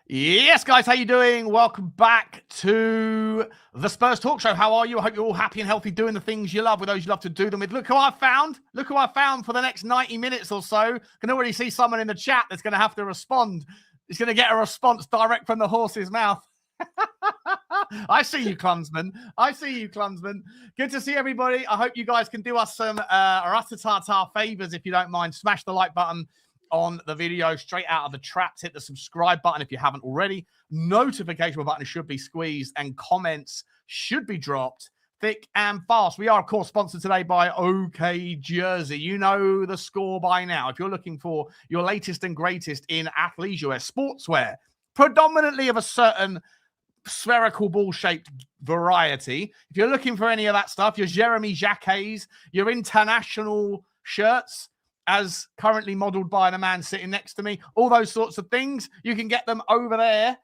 Yes, guys, how you doing? Welcome back to the Spurs Talk Show. How are you? I hope you're all happy and healthy, doing the things you love with those you love to do them with. Look who I found. Look who I found for the next 90 minutes or so. I can already see someone in the chat that's going to have to respond. He's going to get a response direct from the horse's mouth. I see you, Clumsman. I see you, Clumsman. Good to see everybody. I hope you guys can do us some ratatatar favors, if you don't mind. Smash the like button on the video straight out of the traps. Hit the subscribe button if you haven't already. Notification button should be squeezed and comments should be dropped thick and fast. We are, of course, sponsored today by OK Jersey. You know the score by now. If you're looking for your latest and greatest in athleisure wear, sportswear, predominantly of a certain spherical ball-shaped variety. If you're looking for any of that stuff, your Jeremy Jacquets, your international shirts, as currently modeled by the man sitting next to me, all those sorts of things, you can get them over there.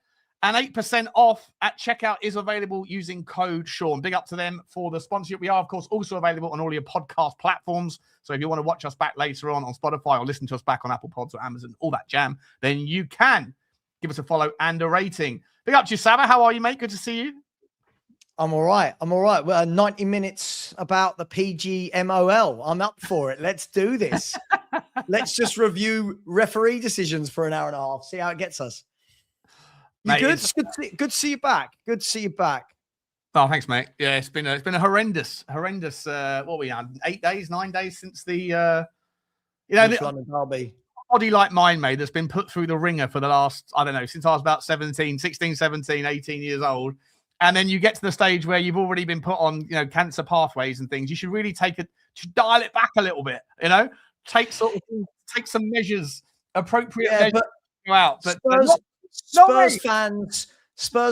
And 8% off at checkout is available using code Sean. Big up to them for the sponsorship. We are, of course, also available on all your podcast platforms. So if you want to watch us back later on Spotify or listen to us back on Apple Pods or Amazon, all that jam, then you can give us a follow and a rating. Big up to you, Sava. How are you, mate? Good to see you. I'm all right. Well, 90 minutes about the PGMOL. I'm up for it. Let's do this. Let's just review referee decisions for an hour and a half. See how it gets us. You good? Good to see you back. Good to see you back. Oh, thanks, mate. Yeah, it's been a horrendous. What are we on? 8 days, 9 days since the London derby. Body like mine, mate, that's been put through the ringer for the last, I don't know, since I was about 16, 17, 18 years old. And then you get to the stage where you've already been put on, cancer pathways and things. You should really dial it back a little bit, take some measures, appropriate measures to go out. But Spurs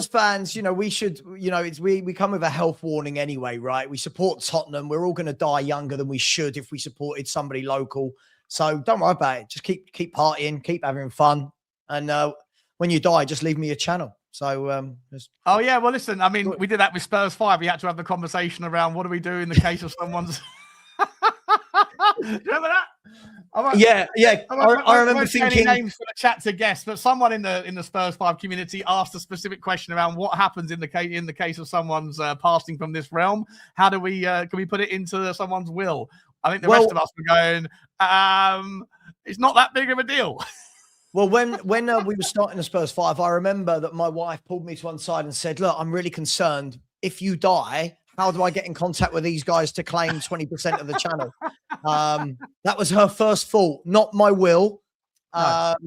fans, we should, we come with a health warning anyway, right? We support Tottenham. We're all going to die younger than we should if we supported somebody local. So don't worry about it. Just keep partying, keep having fun. And when you die, just leave me a channel. So, oh yeah. Well, listen, I mean, we did that with Spurs 5. We had to have the conversation around what do we do in the case of someone's. Remember that? I remember thinking names for the chat to guess, but someone in the Spurs 5 community asked a specific question around what happens in the case of someone's passing from this realm. How do we can we put it into someone's will? I think the rest of us were going, it's not that big of a deal. Well, when we were starting the Spurs 5, I remember that my wife pulled me to one side and said, look, I'm really concerned. If you die, how do I get in contact with these guys to claim 20% of the channel? That was her first thought, not my will. Not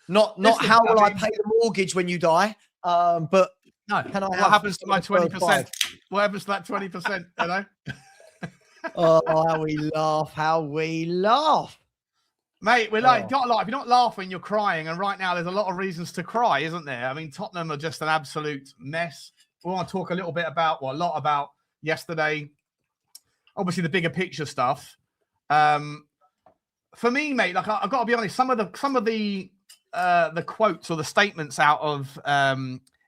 how will I pay the mortgage when you die? But no, what happens to my 20%? What happens to that 20%? Oh, how we laugh. Mate, we're like, got to laugh. If you're not laughing, you're crying. And right now, there's a lot of reasons to cry, isn't there? I mean, Tottenham are just an absolute mess. We want to talk a lot about yesterday. Obviously, the bigger picture stuff. For me, mate, like I've got to be honest, some of the quotes or the statements out of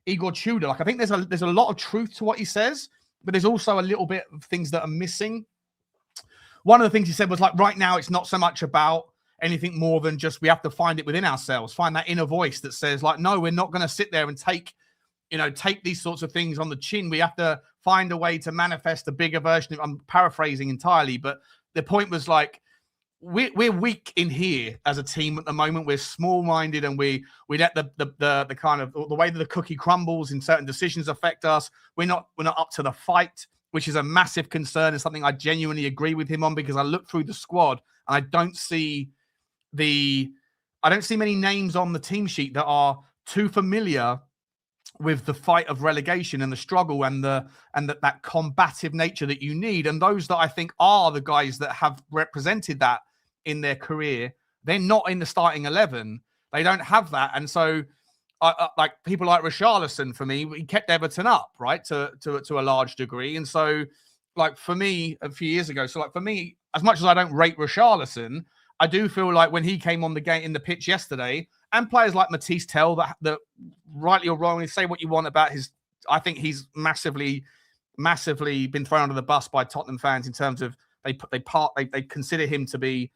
Igor Tudor, like I think there's a lot of truth to what he says, but there's also a little bit of things that are missing. One of the things he said was like, right now, it's not so much about anything more than just we have to find it within ourselves, find that inner voice that says like, no, we're not going to sit there and take these sorts of things on the chin. We have to find a way to manifest a bigger version of, I'm paraphrasing entirely, but the point was like, we're weak in here as a team at the moment. We're small-minded and we let the kind of the way that the cookie crumbles in certain decisions affect us. We're not up to the fight, which is a massive concern and something I genuinely agree with him on, because I look through the squad and I don't see many names on the team sheet that are too familiar with the fight of relegation and the struggle and that combative nature that you need. And those that I think are the guys that have represented that in their career, they're not in the starting 11. They don't have that. And so like people like Richalison, for me, he kept Everton up, right, to a large degree. And so like for me a few years ago, so like for me, as much as I don't rate Richarlison, I do feel like when he came on the game in the pitch yesterday, and players like Mathys Tel that rightly or wrongly, say what you want about his, I think he's massively been thrown under the bus by Tottenham fans in terms of they consider him to be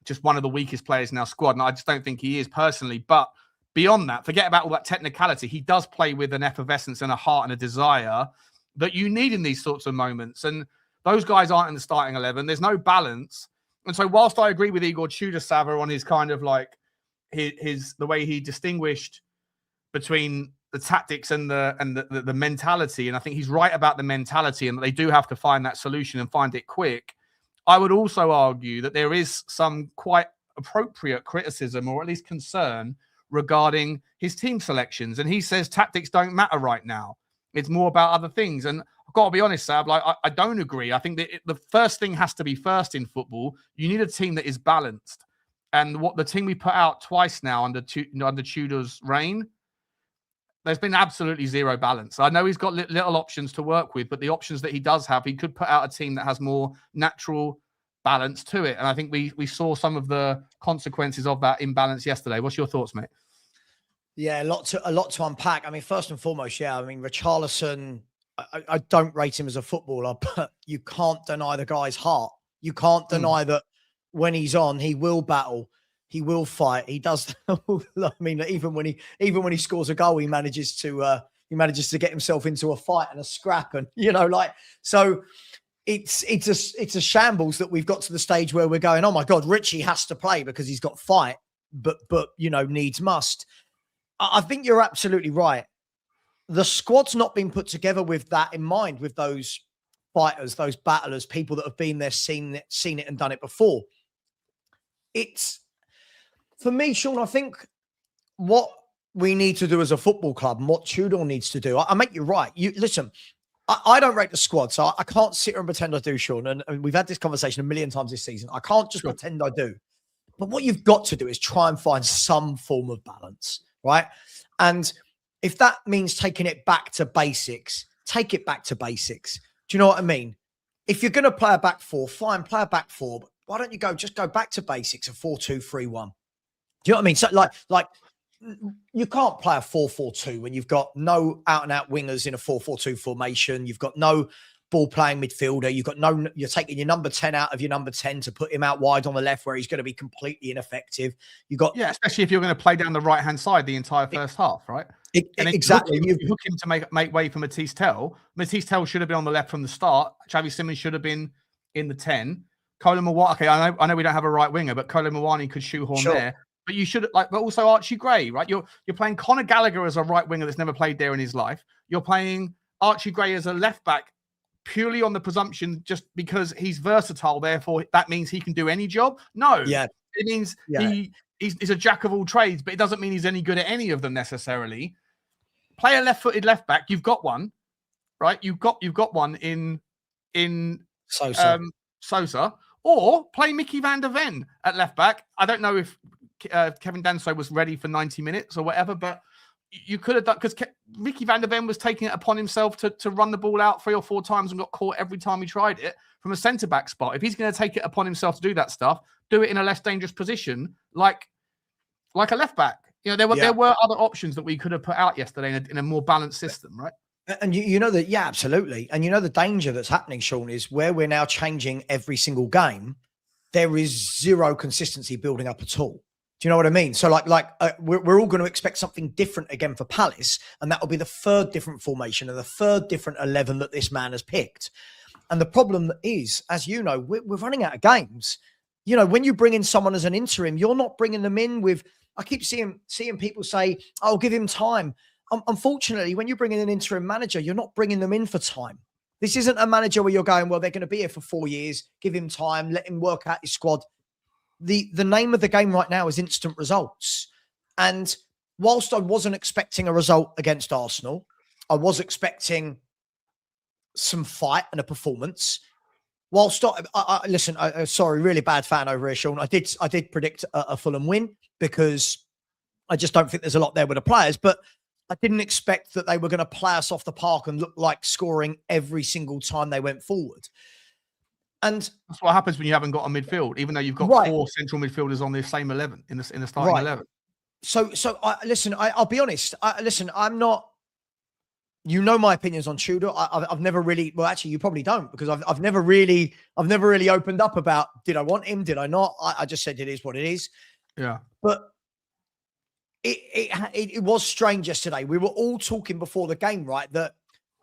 just one of the weakest players in our squad, and I just don't think he is personally. But beyond that, forget about all that technicality. He does play with an effervescence and a heart and a desire that you need in these sorts of moments. And those guys aren't in the starting 11. There's no balance. And so whilst I agree with Igor Tudor-Sava on his kind of like the way he distinguished between the tactics and the mentality, and I think he's right about the mentality and that they do have to find that solution and find it quick, I would also argue that there is some quite appropriate criticism, or at least concern, regarding his team selections. And he says tactics don't matter right now. It's more about other things. And I've got to be honest, Sab, like I don't agree. I think that the first thing has to be first in football. You need a team that is balanced. And what the team we put out twice now under Tudor's reign, there's been absolutely zero balance. I know he's got little options to work with, but the options that he does have, he could put out a team that has more natural balance to it. And I think we saw some of the consequences of that imbalance yesterday. What's your thoughts, mate? Yeah, a lot to unpack. I mean, first and foremost, yeah, I mean, Richalison, I don't rate him as a footballer, but you can't deny the guy's heart. You can't deny that when he's on, he will battle, he will fight. He does. I mean, even when he scores a goal, he manages to get himself into a fight and a scrap, and so. It's a shambles that we've got to the stage where we're going, oh my God, Richie has to play because he's got fight, but needs must. I think you're absolutely right. The squad's not been put together with that in mind, with those fighters, those battlers, people that have been there, seen it and done it before. It's, for me, Sean, I think what we need to do as a football club and what Tudor needs to do, I make you right. Listen, I don't rate the squad, so I can't sit here and pretend I do, Sean. And we've had this conversation a million times this season. I can't just pretend I do. But what you've got to do is try and find some form of balance, right? And if that means taking it back to basics, take it back to basics. Do you know what I mean? If you're going to play a back four, fine, play a back four. But why don't you just go back to basics, a 4-2-3-1? Do you know what I mean? So like you can't play a 4-4-2 when you've got no out-and-out wingers in a 4-4-2 formation. You've got no ball-playing midfielder. You're taking your number 10 out of your number 10 to put him out wide on the left where he's going to be completely ineffective. Especially if you're going to play down the right-hand side the entire first half, right? Exactly. You hook him to make way for Mathys Tel. Mathys Tel should have been on the left from the start. Xavi Simons should have been in the 10. Kolo Muani, okay, I know we don't have a right winger, but Kolo Muani could shoehorn there. But you should but also Archie Gray, right? You're playing Conor Gallagher as a right winger that's never played there in his life. You're playing Archie Gray as a left back purely on the presumption just because he's versatile. Therefore, that means he can do any job. No, it means he's a jack of all trades, but it doesn't mean he's any good at any of them necessarily. Play a left-footed left back. You've got one, right? You've got one in Sosa, or play Micky van der Ven at left back. I don't know if Kevin Danso was ready for 90 minutes or whatever, but you could have done, because Micky van der Ven was taking it upon himself to run the ball out 3 or 4 times and got caught every time he tried it from a centre-back spot. If he's going to take it upon himself to do that stuff, do it in a less dangerous position, like a left back. There were other options that we could have put out yesterday in a more balanced system, right? And you know that, yeah, absolutely. And the danger that's happening, Sean, is where we're now changing every single game, there is zero consistency building up at all. Do you know what I mean? So we're all going to expect something different again for Palace, and that will be the 3rd different formation and the 3rd different 11 that this man has picked. And the problem is, as you know, we're running out of games. When you bring in someone as an interim, you're not bringing them in with, I keep seeing people say, "I'll give him time." Unfortunately, when you bring in an interim manager, you're not bringing them in for time. This isn't a manager where you're going, well, they're going to be here for 4 years, give him time, let him work out his squad. The name of the game right now is instant results. And whilst I wasn't expecting a result against Arsenal, I was expecting some fight and a performance. Whilst listen, sorry, really bad fan over here, Sean. I did predict a Fulham win because I just don't think there's a lot there with the players, but I didn't expect that they were going to play us off the park and look like scoring every single time they went forward. And that's what happens when you haven't got a midfield, even though you've got 4 central midfielders on the same 11 in the starting 11. So listen, I'll be honest. I'm not. My opinions on Tudor. I've never really. Well, actually, you probably don't, because I've never really opened up about, did I want him? Did I not? I just said it is what it is. Yeah. But It was strange yesterday. We were all talking before the game, right? That,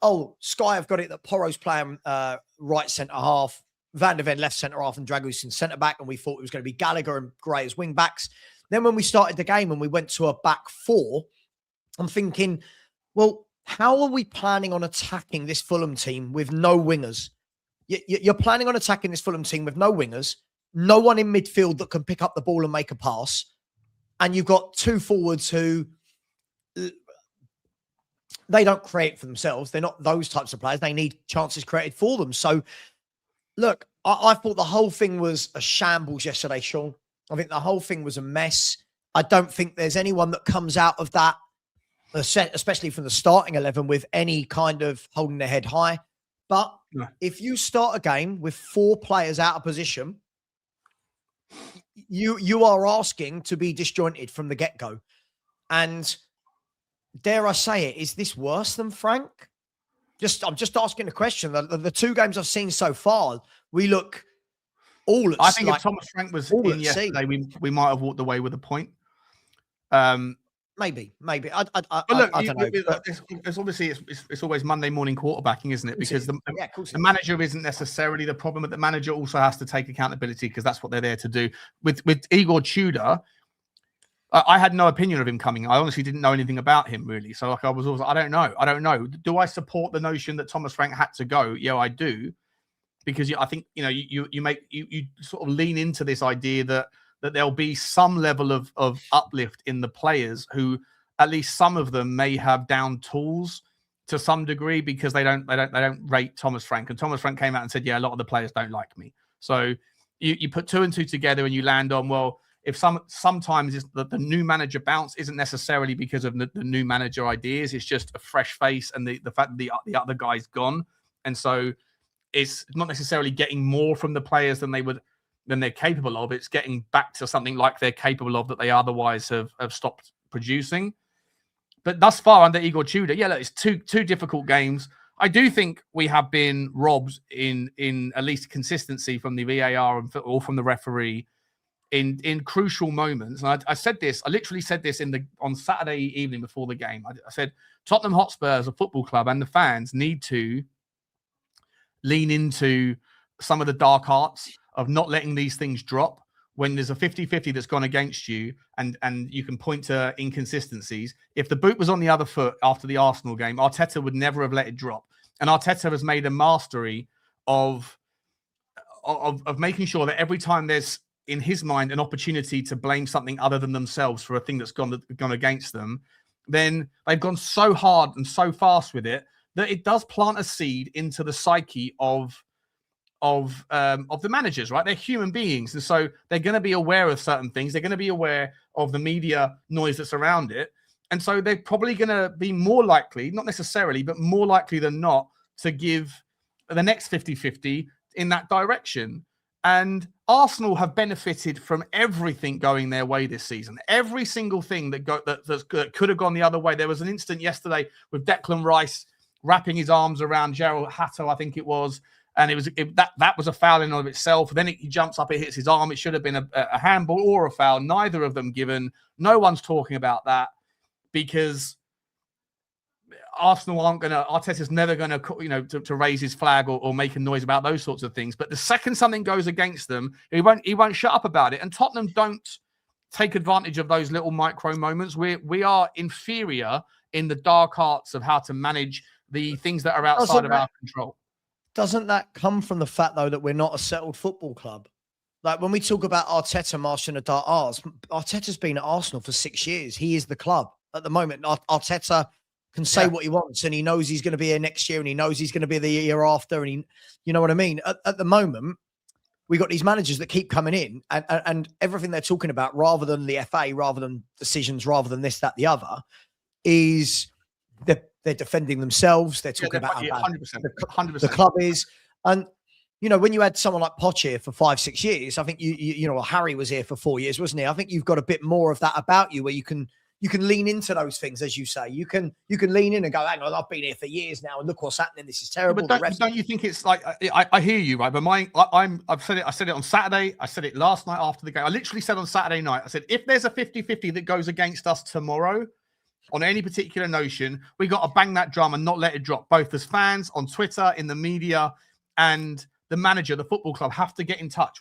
oh, Sky have got it that Porro's playing right centre half, Van der Ven left centre half, and Dragusin centre back, and we thought it was going to be Gallagher and Gray as wing backs. Then when we started the game and we went to a back four, I'm thinking, well, how are we planning on attacking this Fulham team with no wingers? You're planning on attacking this Fulham team with no wingers, no one in midfield that can pick up the ball and make a pass, and you've got two forwards who they don't create for themselves. They're not those types of players. They need chances created for them. So, look, I thought the whole thing was a shambles yesterday, Sean. I think the whole thing was a mess. I don't think there's anyone that comes out of that, especially from the starting 11, with any kind of holding their head high. But if you start a game with 4 players out of position, you are asking to be disjointed from the get-go. And dare I say it, is this worse than Frank? I'm just asking the question. The 2 games I've seen so far, we look all at I think like, if Thomas Frank was in yesterday, we might have walked away with a point. Maybe. I don't know. It's obviously it's always Monday morning quarterbacking, isn't it? Because the manager isn't necessarily the problem, but the manager also has to take accountability because that's what they're there to do. With Igor Tudor, I had no opinion of him coming. I honestly didn't know anything about him really. So like I was always, I don't know. Do I support the notion that Thomas Frank had to go? Yeah, I do, because I think you sort of lean into this idea that there'll be some level of uplift in the players who, at least some of them, may have down tools to some degree because they don't rate Thomas Frank. And Thomas Frank came out and said, yeah, a lot of the players don't like me. So you put 2 and 2 together and you land on, well, if sometimes it's the new manager bounce isn't necessarily because of the new manager ideas, it's just a fresh face and the fact that the other guy's gone. And so it's not necessarily getting more from the players than they're capable of. It's getting back to something like they're capable of that they otherwise have stopped producing. But thus far under Igor Tudor, yeah, look, it's two difficult games. I do think we have been robbed in at least consistency from the VAR or from the referee in crucial moments. And I said this, I literally said this on Saturday evening before the game. I said Tottenham Hotspur as a football club and the fans need to lean into some of the dark arts of not letting these things drop when there's a 50-50 that's gone against you and you can point to inconsistencies. If the boot was on the other foot after the Arsenal game, Arteta would never have let it drop. And Arteta has made a mastery of making sure that every time there's, in his mind, an opportunity to blame something other than themselves for a thing that's gone against them, then they've gone so hard and so fast with it that it does plant a seed into the psyche of the managers, right? They're human beings. And so they're going to be aware of certain things. They're going to be aware of the media noise that's around it. And so they're probably going to be more likely, not necessarily, but more likely than not, to give the next 50-50 in that direction. And Arsenal have benefited from everything going their way this season. Every single thing that could have gone the other way. There was an incident yesterday with Declan Rice wrapping his arms around Gerald Hatto, I think it was. And that was a foul in and of itself. Then he jumps up, it hits his arm. It should have been a handball or a foul. Neither of them given. No one's talking about that because Arsenal aren't going to. Arteta's never going to raise his flag or make a noise about those sorts of things. But the second something goes against them, he won't shut up about it. And Tottenham don't take advantage of those little micro moments. We are inferior in the dark arts of how to manage the things that are outside of our control. Doesn't that come from the fact, though, that we're not a settled football club? Like when we talk about Arteta mastering the dark arts, Arteta's been at Arsenal for 6 years. He is the club at the moment. Arteta can say what he wants, and he knows he's going to be here next year, and he knows he's going to be the year after, and you know what I mean? At the moment, we got these managers that keep coming in, and everything they're talking about, rather than the FA, rather than decisions, rather than this, that, the other, is they're defending themselves. They're talking about 100%. The club is. And, when you had someone like Poch here for 5-6 years, I think, Harry was here for 4 years, wasn't he? I think you've got a bit more of that about you where you can you can lean into those things, as you say. You can lean in and go, hang on, I've been here for years now, and look what's happening. This is terrible. But don't you think it's like, I hear you, right? But I said it on Saturday. I said it last night after the game. I literally said on Saturday night, I said, if there's a 50-50 that goes against us tomorrow on any particular notion, we got to bang that drum and not let it drop. Both as fans, on Twitter, in the media, and the manager, the football club have to get in touch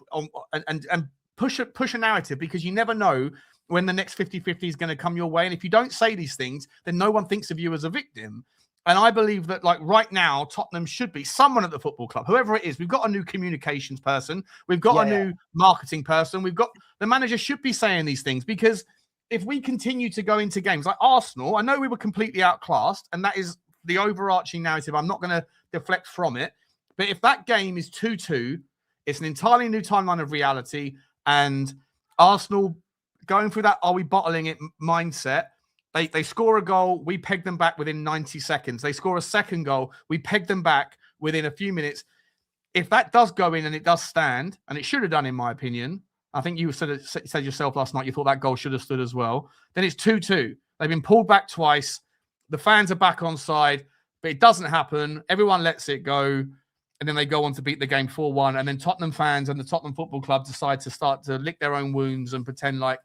and push a narrative, because you never know when the next 50-50 is going to come your way. And if you don't say these things, then no one thinks of you as a victim. And I believe that, like, right now, Tottenham should be someone at the football club, whoever it is. We've got a new communications person. We've got a new marketing person. We've got the manager should be saying these things, because if we continue to go into games like Arsenal, I know we were completely outclassed, and that is the overarching narrative. I'm not going to deflect from it. But if that game is 2-2, it's an entirely new timeline of reality, and Arsenal going through that, are we bottling it mindset? They score a goal, we peg them back within 90 seconds. They score a second goal, we peg them back within a few minutes. If that does go in and it does stand, and it should have done, in my opinion, I think you said yourself last night, you thought that goal should have stood as well, then it's 2-2. They've been pulled back twice. The fans are back on side, but it doesn't happen. Everyone lets it go, and then they go on to beat the game 4-1. And then Tottenham fans and the Tottenham Football Club decide to start to lick their own wounds and pretend like,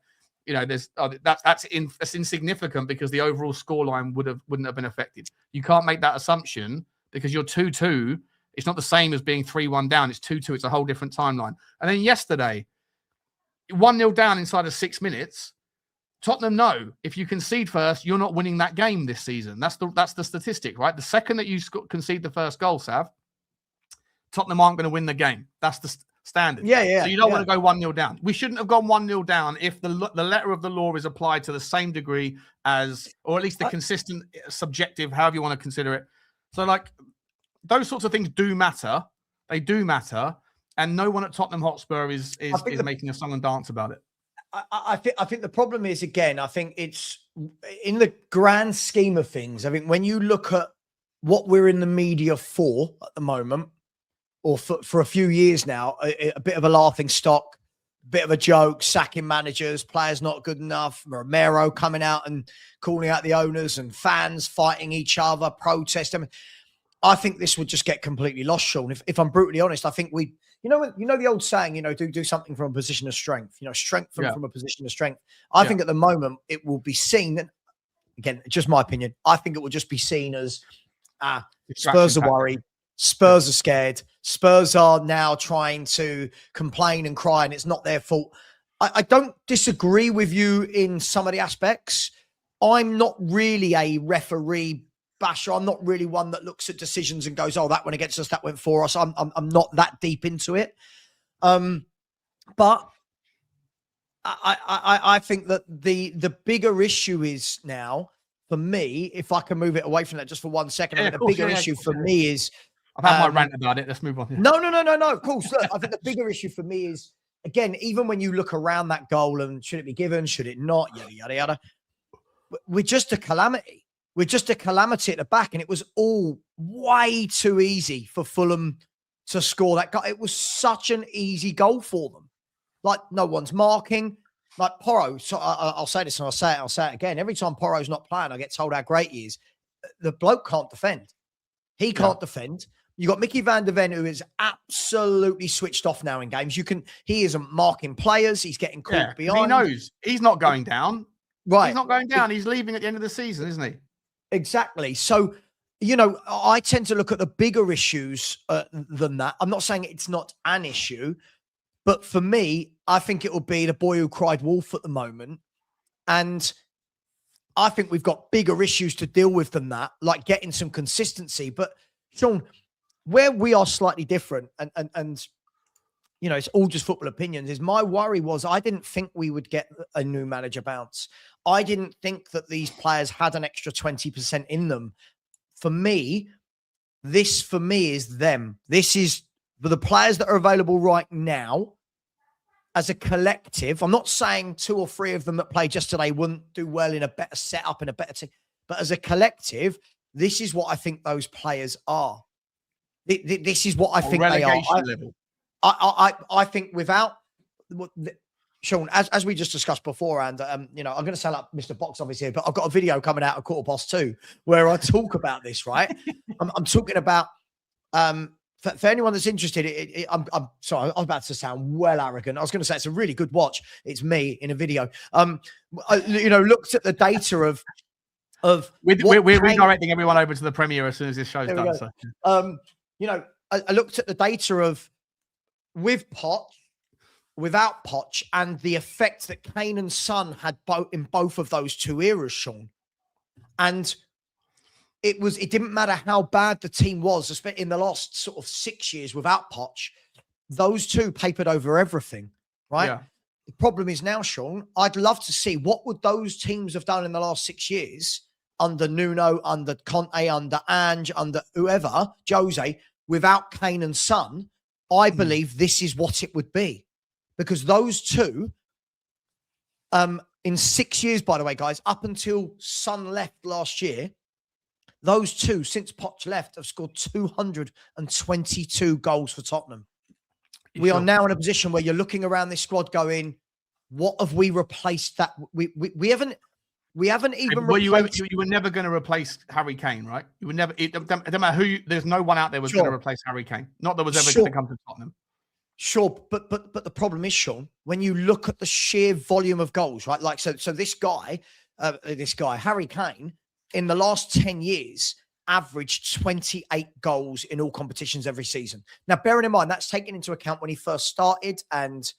you know, that's insignificant, because the overall scoreline wouldn't have been affected. You can't make that assumption, because you're 2-2. It's not the same as being 3-1 down. It's 2-2. It's a whole different timeline. And then yesterday, 1-0 down inside of 6 minutes. Tottenham know if you concede first, you're not winning that game this season. That's the statistic, right? The second that you concede the first goal, Sav, Tottenham aren't going to win the game. That's the standard. So you don't want to go 1-0 down. We shouldn't have gone 1-0 down if the letter of the law is applied to the same degree as, or at least the consistent, subjective, however you want to consider it. So, like, those sorts of things do matter. They do matter. And no one at Tottenham Hotspur is making a song and dance about it. I think the problem is, again, I think it's in the grand scheme of things. I think when you look at what we're in the media for at the moment, or for a few years now, a bit of a laughing stock, bit of a joke, sacking managers, players not good enough, Romero coming out and calling out the owners, and fans fighting each other, protesting. I think this would just get completely lost, Sean. If I'm brutally honest, I think you know the old saying, do something from a position of strength, strength from a position of strength. I think at the moment it will be seen, again, just my opinion, I think it will just be seen as Spurs are worried, Spurs are scared, Spurs are now trying to complain and cry, and it's not their fault. I don't disagree with you in some of the aspects. I'm not really a referee basher. I'm not really one that looks at decisions and goes, "Oh, that went against us, that went for us." I'm not that deep into it. But I think that the bigger issue is now, for me, if I can move it away from that just for 1 second, I think the bigger issue for me is, I've had my rant about it. Let's move on. No. Of course, look, I think the bigger issue for me is, again, even when you look around that goal and should it be given, should it not, yada yada yada, we're just a calamity. We're just a calamity at the back, and it was all way too easy for Fulham to score that goal. It was such an easy goal for them. Like, no one's marking. Like Porro, so I'll say this and I'll say it again. Every time Porro's not playing, I get told how great he is. The bloke can't defend. He can't defend. You got Micky van der Ven, who is absolutely switched off now in games. He isn't marking players. He's getting caught behind. He knows he's not going down. Right. He's not going down. He's leaving at the end of the season, isn't he? Exactly. So, I tend to look at the bigger issues than that. I'm not saying it's not an issue, but for me, I think it will be the boy who cried wolf at the moment. And I think we've got bigger issues to deal with than that, like getting some consistency. But Sean, where we are slightly different, and it's all just football opinions, is my worry was I didn't think we would get a new manager bounce. I didn't think that these players had an extra 20% in them. For me is them. This is the players that are available right now as a collective. I'm not saying 2 or 3 of them that played just today wouldn't do well in a better setup, in a better team. But as a collective, this is what I think those players are. This is what I think they are. Level. I think without Sean, as we just discussed before, and you know, I'm going to sound like Mr. Box Office here, but I've got a video coming out of Quarter Past 2 where I talk about this. Right, I'm talking about for anyone that's interested. I'm sorry, I'm about to sound well arrogant. I was going to say it's a really good watch. It's me in a video. You know, looked at the data of we're redirecting everyone over to the premiere as soon as this show's done. So. You know, I looked at the data of with Poch, without Poch, and the effect that Kane and Son had in both of those two eras, Sean. And it didn't matter how bad the team was, especially in the last sort of 6 years without Poch, those two papered over everything, right? Yeah. The problem is now, Sean, I'd love to see what would those teams have done in the last 6 years under Nuno, under Conte, under Ange, under whoever, Jose, without Kane and Son. I believe this is what it would be. Because those two, in 6 years, by the way, guys, up until Son left last year, those two, since Poch left, have scored 222 goals for Tottenham. We are now in a position where you're looking around this squad going, what have we replaced that? We haven't even replaced... You were never going to replace Harry Kane, right? You would never... It don't matter who... There's no one out there was going to replace Harry Kane. Not that was ever going to come to Tottenham. Sure, but the problem is, Sean, when you look at the sheer volume of goals, right? Like, so this guy, Harry Kane, in the last 10 years, averaged 28 goals in all competitions every season. Now, bearing in mind, that's taken into account when he first started and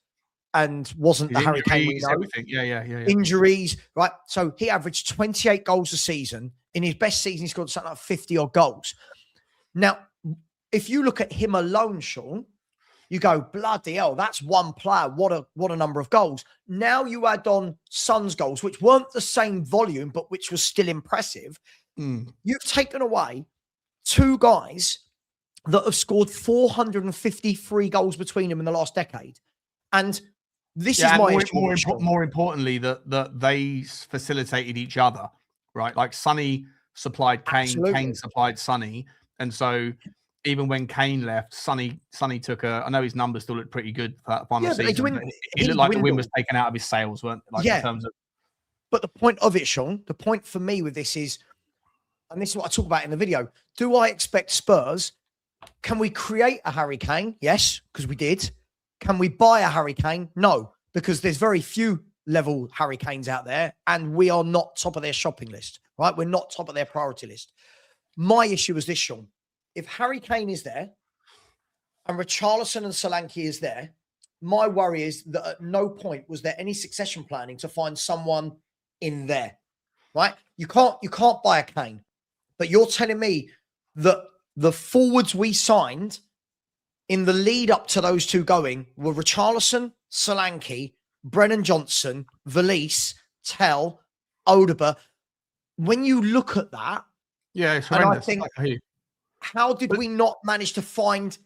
wasn't the Harry Kane we know. Everything. Yeah. Injuries, right? So he averaged 28 goals a season. In his best season, he scored something like 50 odd goals. Now, if you look at him alone, Sean, you go, bloody hell, that's one player. What a number of goals. Now you add on Son's goals, which weren't the same volume, but which was still impressive. You've taken away two guys that have scored 453 goals between them in the last decade. And this is my issue. More importantly, that they facilitated each other, right? Like Sonny supplied Kane, Absolutely. Kane supplied Sonny. And so... Even when Kane left, Sonny took I know his numbers still look pretty good for that final season. It looked like the wind was taken out of his sails, weren't it? Like in terms of... But the point of it, Sean, the point for me with this is, and this is what I talk about in the video, do I expect Spurs? Can we create a Harry Kane? Yes, because we did. Can we buy a Harry Kane? No, because there's very few level Harry Kanes out there, and we are not top of their shopping list, right? We're not top of their priority list. My issue is this, Sean. If Harry Kane is there and Richarlison and Solanke is there, my worry is that at no point was there any succession planning to find someone in there, right? You can't buy a Kane, but you're telling me that the forwards we signed in the lead up to those two going were Richarlison, Solanke, Brennan Johnson, Valise, Tel, Odegaard. When you look at that, it's horrendous. And I think... How did we not manage to find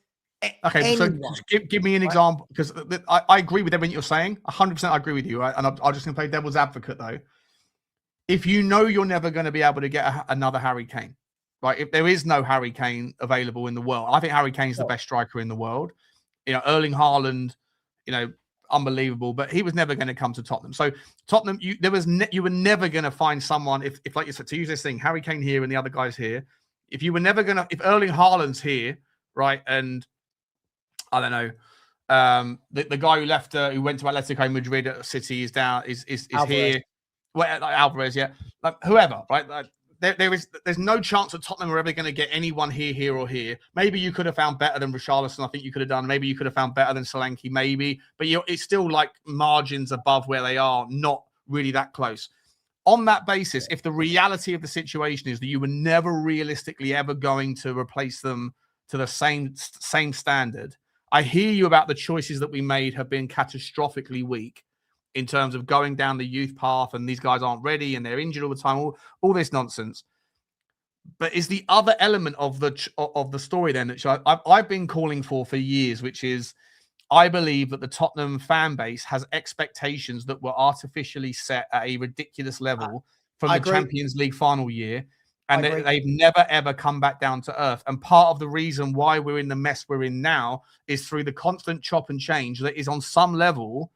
anyone? So give me an example, because I agree with everything you're saying. 100% I agree with you. Right? And I'm just going to play devil's advocate, though. If you know you're never going to be able to get another Harry Kane, right? If there is no Harry Kane available in the world, I think Harry Kane's the best striker in the world. You know, Erling Haaland, you know, unbelievable, but he was never going to come to Tottenham. So Tottenham, you were never going to find someone, if like you said, to use this thing, Harry Kane here and the other guys here. If you were never going to, if Erling Haaland's here, right, and I don't know, the guy who left, who went to Atletico Madrid at City is here. Well, like Alvarez, yeah, like whoever, right? Like, there's no chance that Tottenham are ever going to get anyone here or here. Maybe you could have found better than Richarlison. I think you could have done. Maybe you could have found better than Solanke. Maybe, but it's still like margins above where they are, not really that close. On that basis, if the reality of the situation is that you were never realistically ever going to replace them to the same standard, I hear you about the choices that we made have been catastrophically weak in terms of going down the youth path, and these guys aren't ready and they're injured all the time, all this nonsense. But is the other element of the story then that I've been calling for years, which is I believe that the Tottenham fan base has expectations that were artificially set at a ridiculous level from the Champions League final year. And they've never, ever come back down to earth. And part of the reason why we're in the mess we're in now is through the constant chop and change that is on some level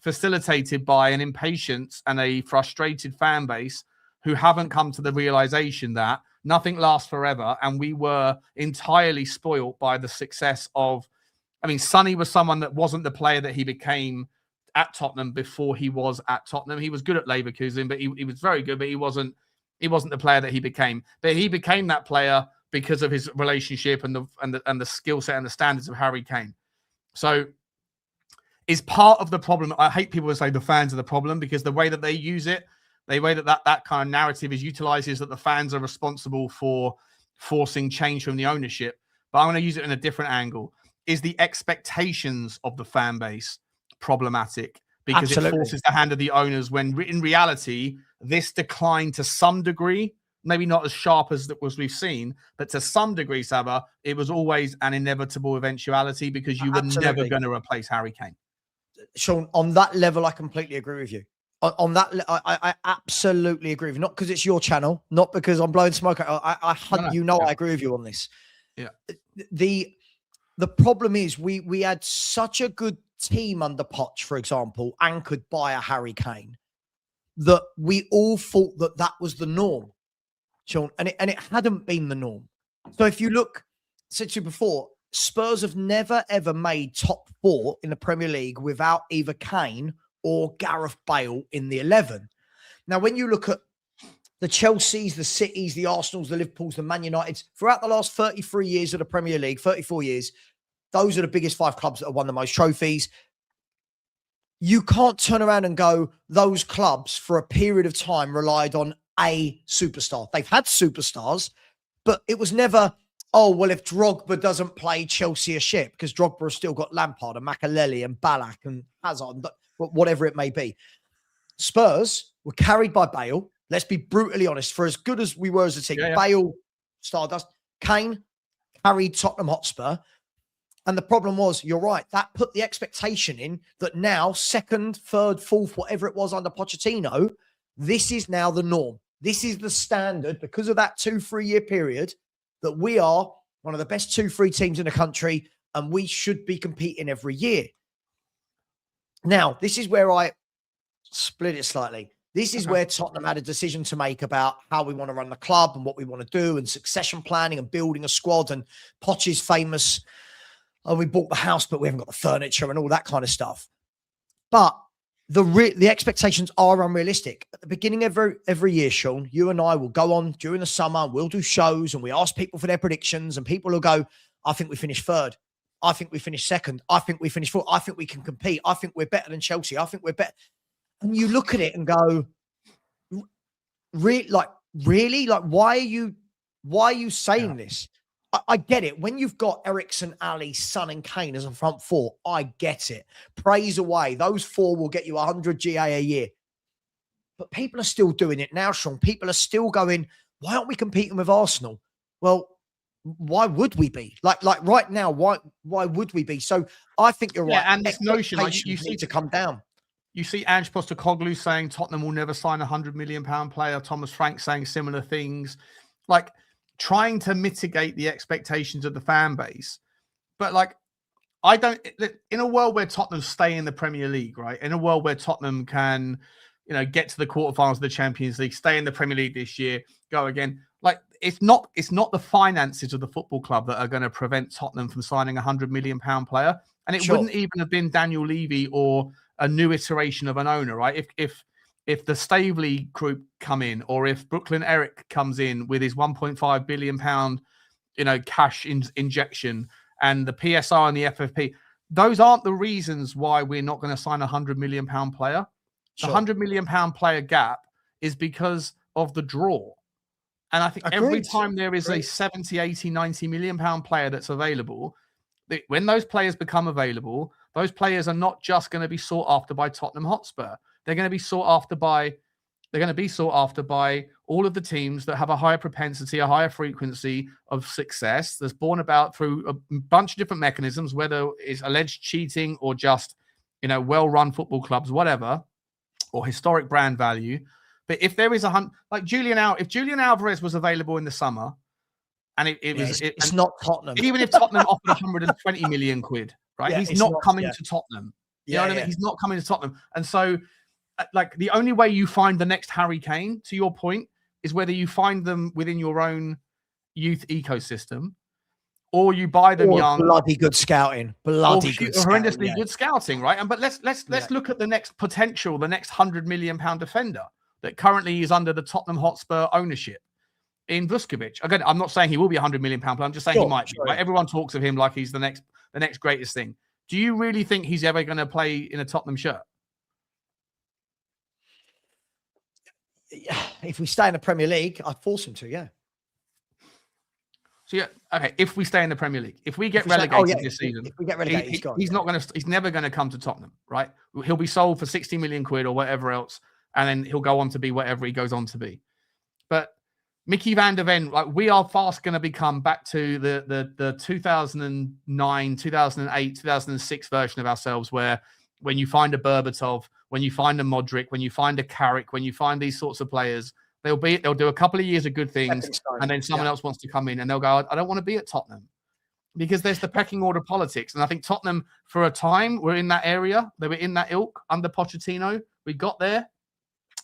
facilitated by an impatience and a frustrated fan base who haven't come to the realization that nothing lasts forever. And we were entirely spoilt by the success of, I mean, Sonny was someone that wasn't the player that he became at Tottenham before he was at Tottenham. He was good at Leverkusen, but he was very good, but he wasn't the player that he became. But he became that player because of his relationship and the skill set and the standards of Harry Kane. So is part of the problem. I hate people who say the fans are the problem, because the way that they use it, the way that kind of narrative is utilized, is that the fans are responsible for forcing change from the ownership. But I'm going to use it in a different angle. Is the expectations of the fan base problematic? Because Absolutely. It forces the hand of the owners, when in reality, this decline to some degree, maybe not as sharp as we've seen, but to some degree, Saba, it was always an inevitable eventuality, because you were never going to replace Harry Kane. Sean, on that level, I completely agree with you. On that, I absolutely agree with you. Not because it's your channel, not because I'm blowing smoke. I agree with you on this. Yeah. The problem is we had such a good team under Poch, for example, anchored by a Harry Kane, that we all thought that was the norm, Sean, and it hadn't been the norm. So if you look, I said to you before, Spurs have never ever made top 4 in the Premier League without either Kane or Gareth Bale in the 11. Now, when you look at the Chelseas, the Cities, the Arsenals, the Liverpools, the Man Uniteds, throughout the last 33 years of the Premier League, 34 years, those are the biggest 5 clubs that have won the most trophies. You can't turn around and go, those clubs for a period of time relied on a superstar. They've had superstars, but it was never, oh, well, if Drogba doesn't play, Chelsea are shit, because Drogba has still got Lampard and Makelele and Ballack and Hazard, whatever it may be. Spurs were carried by Bale. Let's be brutally honest. For as good as we were as a team, Bale, Stardust, Kane carried Tottenham Hotspur. And the problem was, you're right, that put the expectation in that now, 2nd, 3rd, 4th, whatever it was under Pochettino, this is now the norm. This is the standard, because of that 2-3 year period, that we are one of the best 2-3 teams in the country, and we should be competing every year. Now, this is where I split it slightly. This is where Tottenham had a decision to make about how we want to run the club and what we want to do, and succession planning and building a squad, and Poch's famous, oh, we bought the house, but we haven't got the furniture and all that kind of stuff. But the expectations are unrealistic. At the beginning of every year, Sean, you and I will go on during the summer, we'll do shows, and we ask people for their predictions, and people will go, I think we finished 3rd. I think we finished 2nd. I think we finished 4th. I think we can compete. I think we're better than Chelsea. I think we're better. And you look at it and go, really? Like, why are you saying this? I get it. When you've got Eriksen, Ali, Son, and Kane as a front 4, I get it. Praise away. Those 4 will get you 100 GA a year. But people are still doing it now, Sean. People are still going, why aren't we competing with Arsenal? Well, why would we be? Like right now, why would we be? So I think you're right. And this notion, you need to come down. You see Ange Postecoglou saying Tottenham will never sign a £100 million player. Thomas Frank saying similar things. Like, trying to mitigate the expectations of the fan base. But in a world where Tottenham stay in the Premier League, right? In a world where Tottenham can, get to the quarterfinals of the Champions League, stay in the Premier League this year, go again. Like, it's not the finances of the football club that are going to prevent Tottenham from signing a £100 million player. And it wouldn't even have been Daniel Levy or a new iteration of an owner, right? If the Staveley group come in, or if Brooklyn Eric comes in with his £1.5 billion, cash injection, and the PSR and the FFP, those aren't the reasons why we're not going to sign a £100 million player. The £100 million player gap is because of the draw. And I think every time there is a 70, 80, 90 million pound player that's available, when those players become available, those players are not just going to be sought after by Tottenham Hotspur. They're going to be sought after by all of the teams that have a higher propensity, a higher frequency of success that's born about through a bunch of different mechanisms, whether it's alleged cheating or just, well-run football clubs, whatever, or historic brand value. But if there is if Julian Alvarez was available in the summer, and it's not Tottenham, even if Tottenham offered 120 million quid, right? He's not coming to Tottenham. You know what I mean? He's not coming to Tottenham. And so, like, the only way you find the next Harry Kane, to your point, is whether you find them within your own youth ecosystem, or you buy them young. Bloody good scouting. Bloody good scouting. Horrendously good scouting, right? And but let's look at the next potential, the next £100 million defender that currently is under the Tottenham Hotspur ownership in Vuskovic. Again, I'm not saying he will be £100 million player. I'm just saying he might be. Right? Everyone talks of him like he's the next greatest thing. Do you really think he's ever going to play in a Tottenham shirt? If we stay in the Premier League, I'd force him to, yeah. So, yeah, okay, if we stay in the Premier League, if we get relegated this season, if we get relegated, he's never going to come to Tottenham, right? He'll be sold for 60 million quid or whatever else, and then he'll go on to be whatever he goes on to be. But Micky van der Ven, like, we are fast going to become back to the 2009, 2008, 2006 version of ourselves, where when you find a Berbatov, when you find a Modric, when you find a Carrick, when you find these sorts of players, they'll do a couple of years of good things, and then someone else wants to come in, and they'll go, I don't want to be at Tottenham, because there's the pecking order politics. And I think Tottenham, for a time, were in that area. They were in that ilk under Pochettino. We got there.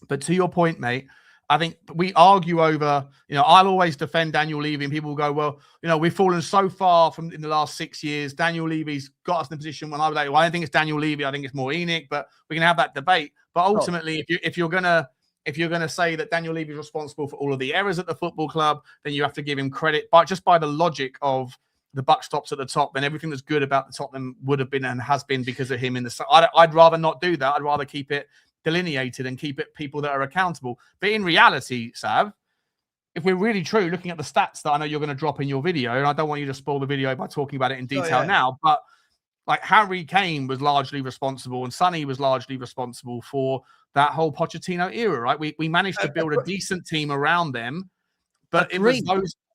But to your point, mate, I think we argue over, I'll always defend Daniel Levy, and people will go, well, we've fallen so far from in the last 6 years. Daniel Levy's got us in a position when I was like, well, I don't think it's Daniel Levy. I think it's more Enoch, but we can have that debate. But ultimately, if you're going to say that Daniel Levy is responsible for all of the errors at the football club, then you have to give him credit. But just by the logic of the buck stops at the top, then everything that's good about the Tottenham would have been and has been because of him in the. I'd rather not do that. I'd rather keep it delineated and keep it people that are accountable. But in reality, Sav, if we're really true, looking at the stats that I know you're going to drop in your video, and I don't want you to spoil the video by talking about it in detail now, but like Harry Kane was largely responsible and Sonny was largely responsible for that whole Pochettino era, right? We managed to build a decent team around them, but it was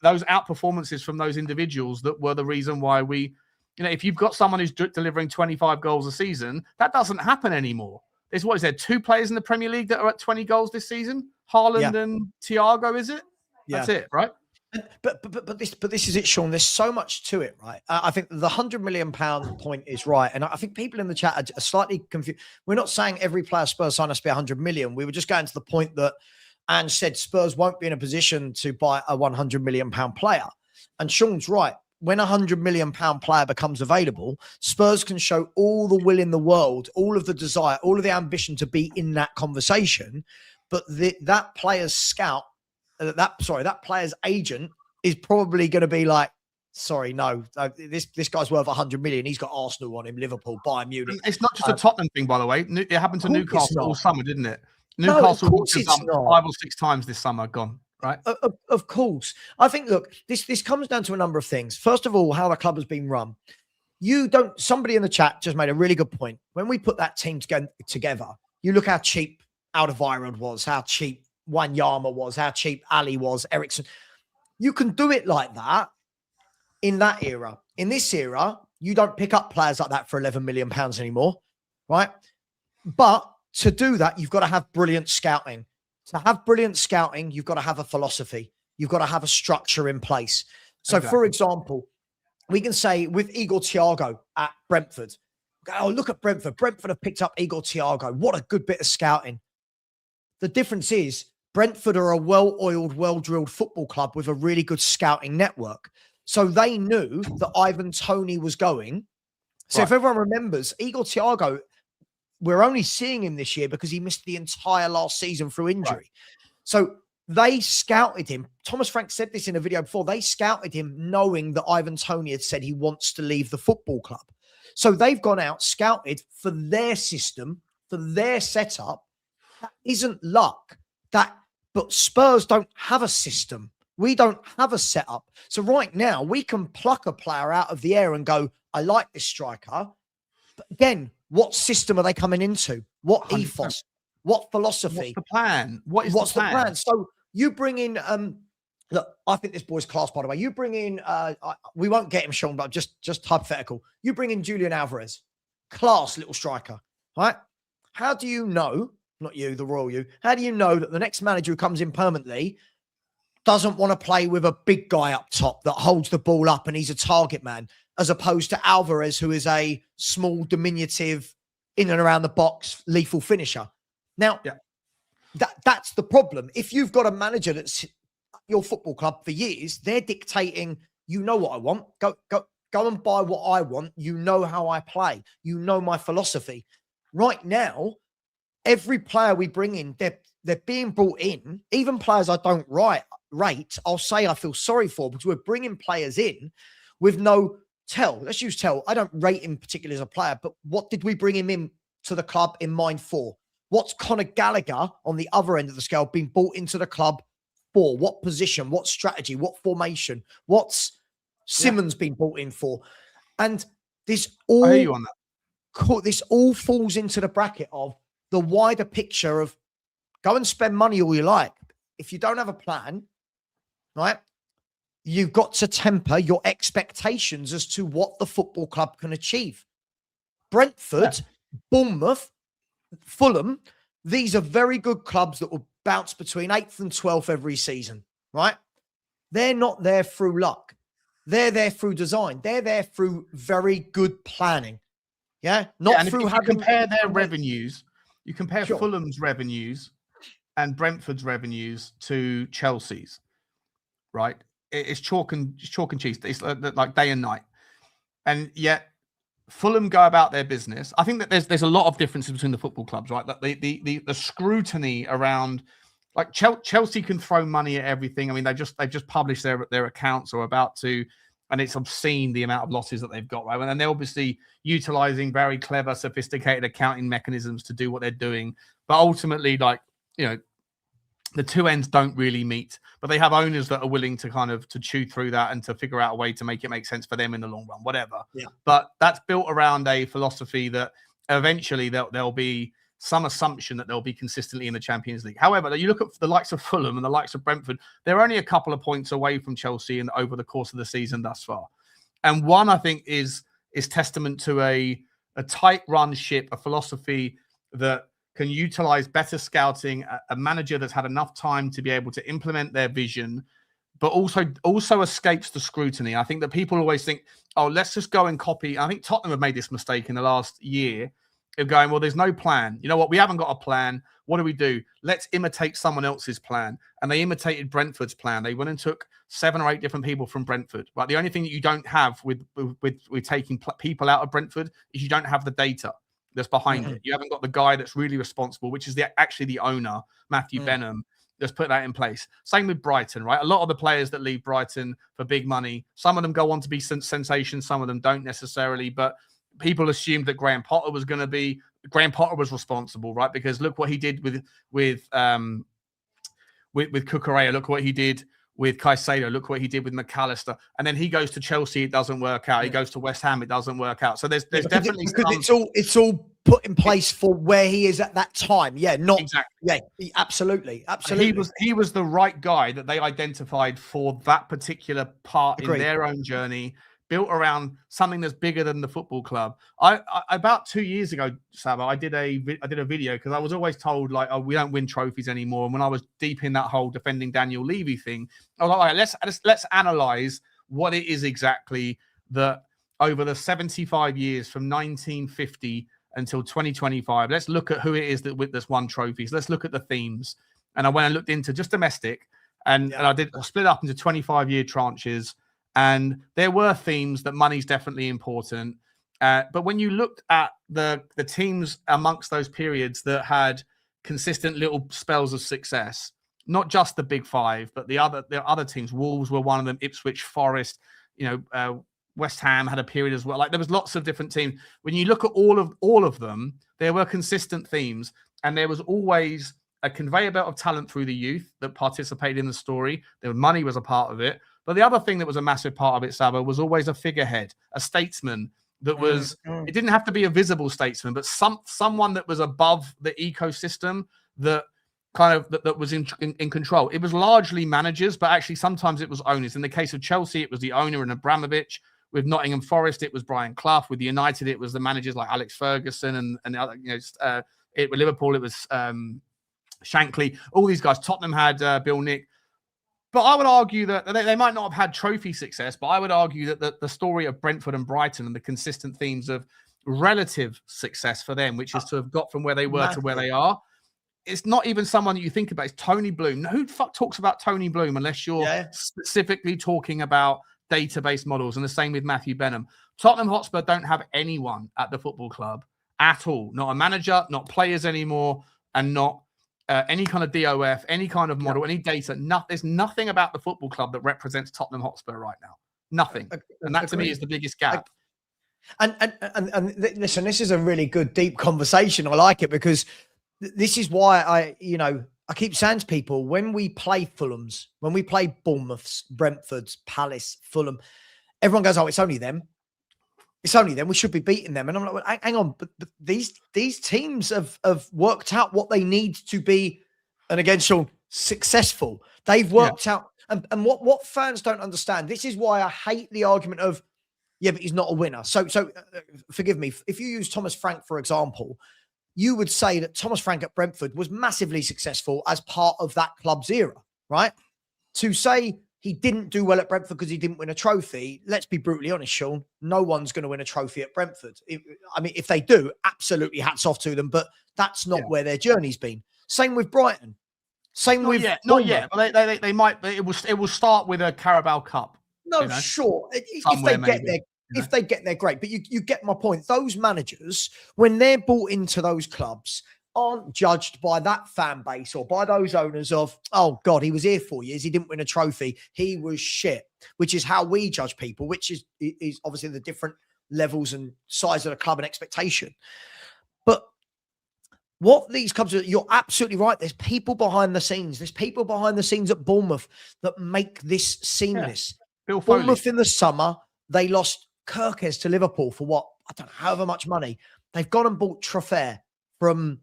those outperformances from those individuals that were the reason why we, if you've got someone who's delivering 25 goals a season, that doesn't happen anymore. There's, what is there, 2 players in the Premier League that are at 20 goals this season? Haaland and Thiago, is it? That's it, right? But this is it, Sean. There's so much to it, right? I think the £100 million point is right, and I think people in the chat are slightly confused. We're not saying every player Spurs sign has to be 100 million. We were just going to the point that Ange said Spurs won't be in a position to buy a £100 million player, and Sean's right. When a £100 million player becomes available, Spurs can show all the will in the world, all of the desire, all of the ambition to be in that conversation. But that player's scout, that player's agent is probably going to be like, sorry, no, this guy's worth 100 million. He's got Arsenal on him, Liverpool, Bayern Munich. It's not just a Tottenham thing, by the way. It happened to Newcastle all summer, didn't it? Newcastle was 5 or 6 times this summer gone. Right. Of course. I think, look, this comes down to a number of things. First of all, how the club has been run. Somebody in the chat just made a really good point. When we put that team together, you look how cheap Alderweireld was, how cheap Wanyama was, how cheap Ali was, Ericsson. You can do it like that in that era. In this era, you don't pick up players like that for £11 million anymore, right? But to do that, you've got to have brilliant scouting. To have brilliant scouting, you've got to have a philosophy. You've got to have a structure in place. So, for example, we can say with Igor Thiago at Brentford, oh, look at Brentford. Brentford have picked up Igor Thiago. What a good bit of scouting. The difference is Brentford are a well-oiled, well-drilled football club with a really good scouting network. So they knew that Ivan Toney was going. So if everyone remembers, Igor Thiago, we're only seeing him this year because he missed the entire last season through injury. Right. So they scouted him. Thomas Frank said this in a video before. They scouted him knowing that Ivan Toney had said he wants to leave the football club. So they've gone out, scouted for their system, for their setup. That isn't luck. But Spurs don't have a system. We don't have a setup. So right now, we can pluck a player out of the air and go, I like this striker. But again, what system are they coming into? What 100%. Ethos? What philosophy? What's the plan? What's the plan? So you bring in, look, I think this boy's class, by the way. You bring in, we won't get him, Sean, but just hypothetical. You bring in Julian Alvarez, class little striker, right? How do you know, not you, the royal you, how do you know that the next manager who comes in permanently doesn't want to play with a big guy up top that holds the ball up and he's a target man, as opposed to Alvarez, who is a small, diminutive in and around the box, lethal finisher. Now, Yeah. that's the problem. If you've got a manager that's your football club for years, they're dictating, you know what I want, go and buy what I want. You know how I play. You know my philosophy. Right now, every player we bring in, they're being brought in, even players I don't rate, I'll say I feel sorry for, because we're bringing players in with no Tel. Let's use Tel. I don't rate him particularly as a player, but what did we bring him in to the club in mind for? What's Conor Gallagher on the other end of the scale been brought into the club for? What position? What strategy? What formation? What's Simmons been brought in for? And this all, I hear you on that. This all falls into the bracket of the wider picture of go and spend money all you like. If you don't have a plan, right, you've got to temper your expectations as to what the football club can achieve. Brentford, Bournemouth, Fulham, these are very good clubs that will bounce between 8th and 12th every season, right? They're not there through luck. They're there through design. They're there through very good planning. Yeah? Not through having... compare their revenues, you compare Sure. Fulham's revenues and Brentford's revenues to Chelsea's, right? It's chalk and cheese. It's like day and night. And yet Fulham go about their business. I think that there's a lot of differences between the football clubs, right? That the scrutiny around, like Chelsea can throw money at everything. I mean, they've just published their accounts or about to, and it's obscene the amount of losses that they've got, right? And they're obviously utilizing very clever, sophisticated accounting mechanisms to do what they're doing. But ultimately, like, you know, the two ends don't really meet, but they have owners that are willing to kind of to chew through that and to figure out a way to make it make sense for them in the long run, whatever. Yeah. But that's built around a philosophy that eventually there'll be some assumption that they'll be consistently in the Champions League. However, you look at the likes of Fulham and the likes of Brentford, they're only a couple of points away from Chelsea and over the course of the season thus far. And one, I think, is testament to a tight run ship, a philosophy that can utilize better scouting, a manager that's had enough time to be able to implement their vision, but also escapes the scrutiny. I think that people always think, oh, let's just go and copy. I think Tottenham have made this mistake in the last year of going, well, there's no plan. You know what? We haven't got a plan. What do? Let's imitate someone else's plan. And they imitated Brentford's plan. They went and took 7 or 8 different people from Brentford. Right? The only thing that you don't have with taking people out of Brentford is you don't have the data that's behind it. You haven't got the guy that's really responsible, which is actually the owner, Matthew Benham, that's put that in place. Same with Brighton, right? A lot of the players that leave Brighton for big money, some of them go on to be sensations, some of them don't necessarily, but people assumed that Graham Potter was responsible, right? Because look what he did with Cucurella, look what he did with Caicedo, look what he did with McAllister, and then he goes to Chelsea, it doesn't work out. He goes to West Ham, it doesn't work out. So there's definitely it's all put in place for where he is at that time. Yeah, not exactly. Yeah, absolutely. He was the right guy that they identified for that particular part in their own journey, built around something that's bigger than the football club. I about 2 years ago, Sabo, I did a video because I was always told, like, oh, we don't win trophies anymore. And when I was deep in that whole defending Daniel Levy thing, I was like, all right, let's analyze what it is exactly that over the 75 years from 1950 until 2025, let's look at who it is that's won trophies. Let's look at the themes. And I went and looked into just domestic, and I split up into 25-year tranches. And there were themes that money's definitely important. But when you looked at the teams amongst those periods that had consistent little spells of success, not just the big 5, but the other teams, Wolves were one of them, Ipswich, Forest, West Ham had a period as well. Like, there was lots of different teams. When you look at all of them, there were consistent themes, and there was always a conveyor belt of talent through the youth that participated in the story. Money was a part of it. But the other thing that was a massive part of it, Sabo, was always a figurehead, a statesman that was, it didn't have to be a visible statesman, but someone that was above the ecosystem that kind of, that was in control. It was largely managers, but actually sometimes it was owners. In the case of Chelsea, it was the owner and Abramovich. With Nottingham Forest, it was Brian Clough. With the United, it was the managers like Alex Ferguson and the other, with Liverpool, it was Shankly, all these guys. Tottenham had Bill Nick. But I would argue that they might not have had trophy success, but I would argue that the story of Brentford and Brighton and the consistent themes of relative success for them, which is to have got from where they were to where they are. It's not even someone that you think about. It's Tony Bloom. Who the fuck talks about Tony Bloom unless you're specifically talking about database models? And the same with Matthew Benham. Tottenham Hotspur don't have anyone at the football club at all. Not a manager, not players anymore, and not any kind of DOF, any kind of model, any data. There's nothing about the football club that represents Tottenham Hotspur right now. Nothing. And that to me is the biggest gap. And listen, this is a really good, deep conversation. I like it because this is why I keep saying to people, when we play Fulham's, when we play Bournemouth's, Brentford's, Palace, Fulham, everyone goes, oh, it's only them. It's only them. We should be beating them. And I'm like, well, hang on. But these teams have worked out what they need to be, and again, Sean, successful. They've worked out. And what fans don't understand, this is why I hate the argument of, yeah, but he's not a winner. So forgive me. If you use Thomas Frank, for example, you would say that Thomas Frank at Brentford was massively successful as part of that club's era, right? To say he didn't do well at Brentford because he didn't win a trophy, let's be brutally honest, Sean, no one's going to win a trophy at Brentford. If they do, absolutely hats off to them, but that's not where their journey's been. Same with Brighton. Not yet. But they might. It will start with a Carabao Cup. No, sure. If they get there, great. But you get my point. Those managers, when they're bought into those clubs, aren't judged by that fan base or by those owners of, oh God, he was here 4 years, he didn't win a trophy, he was shit. Which is how we judge people, which is obviously the different levels and size of the club and expectation. But what these clubs are, you're absolutely right. There's people behind the scenes. There's people behind the scenes at Bournemouth that make this seamless. Bill Foley. Bournemouth in the summer, they lost Kirkes to Liverpool for what? I don't know, however much money. They've gone and bought Troffer from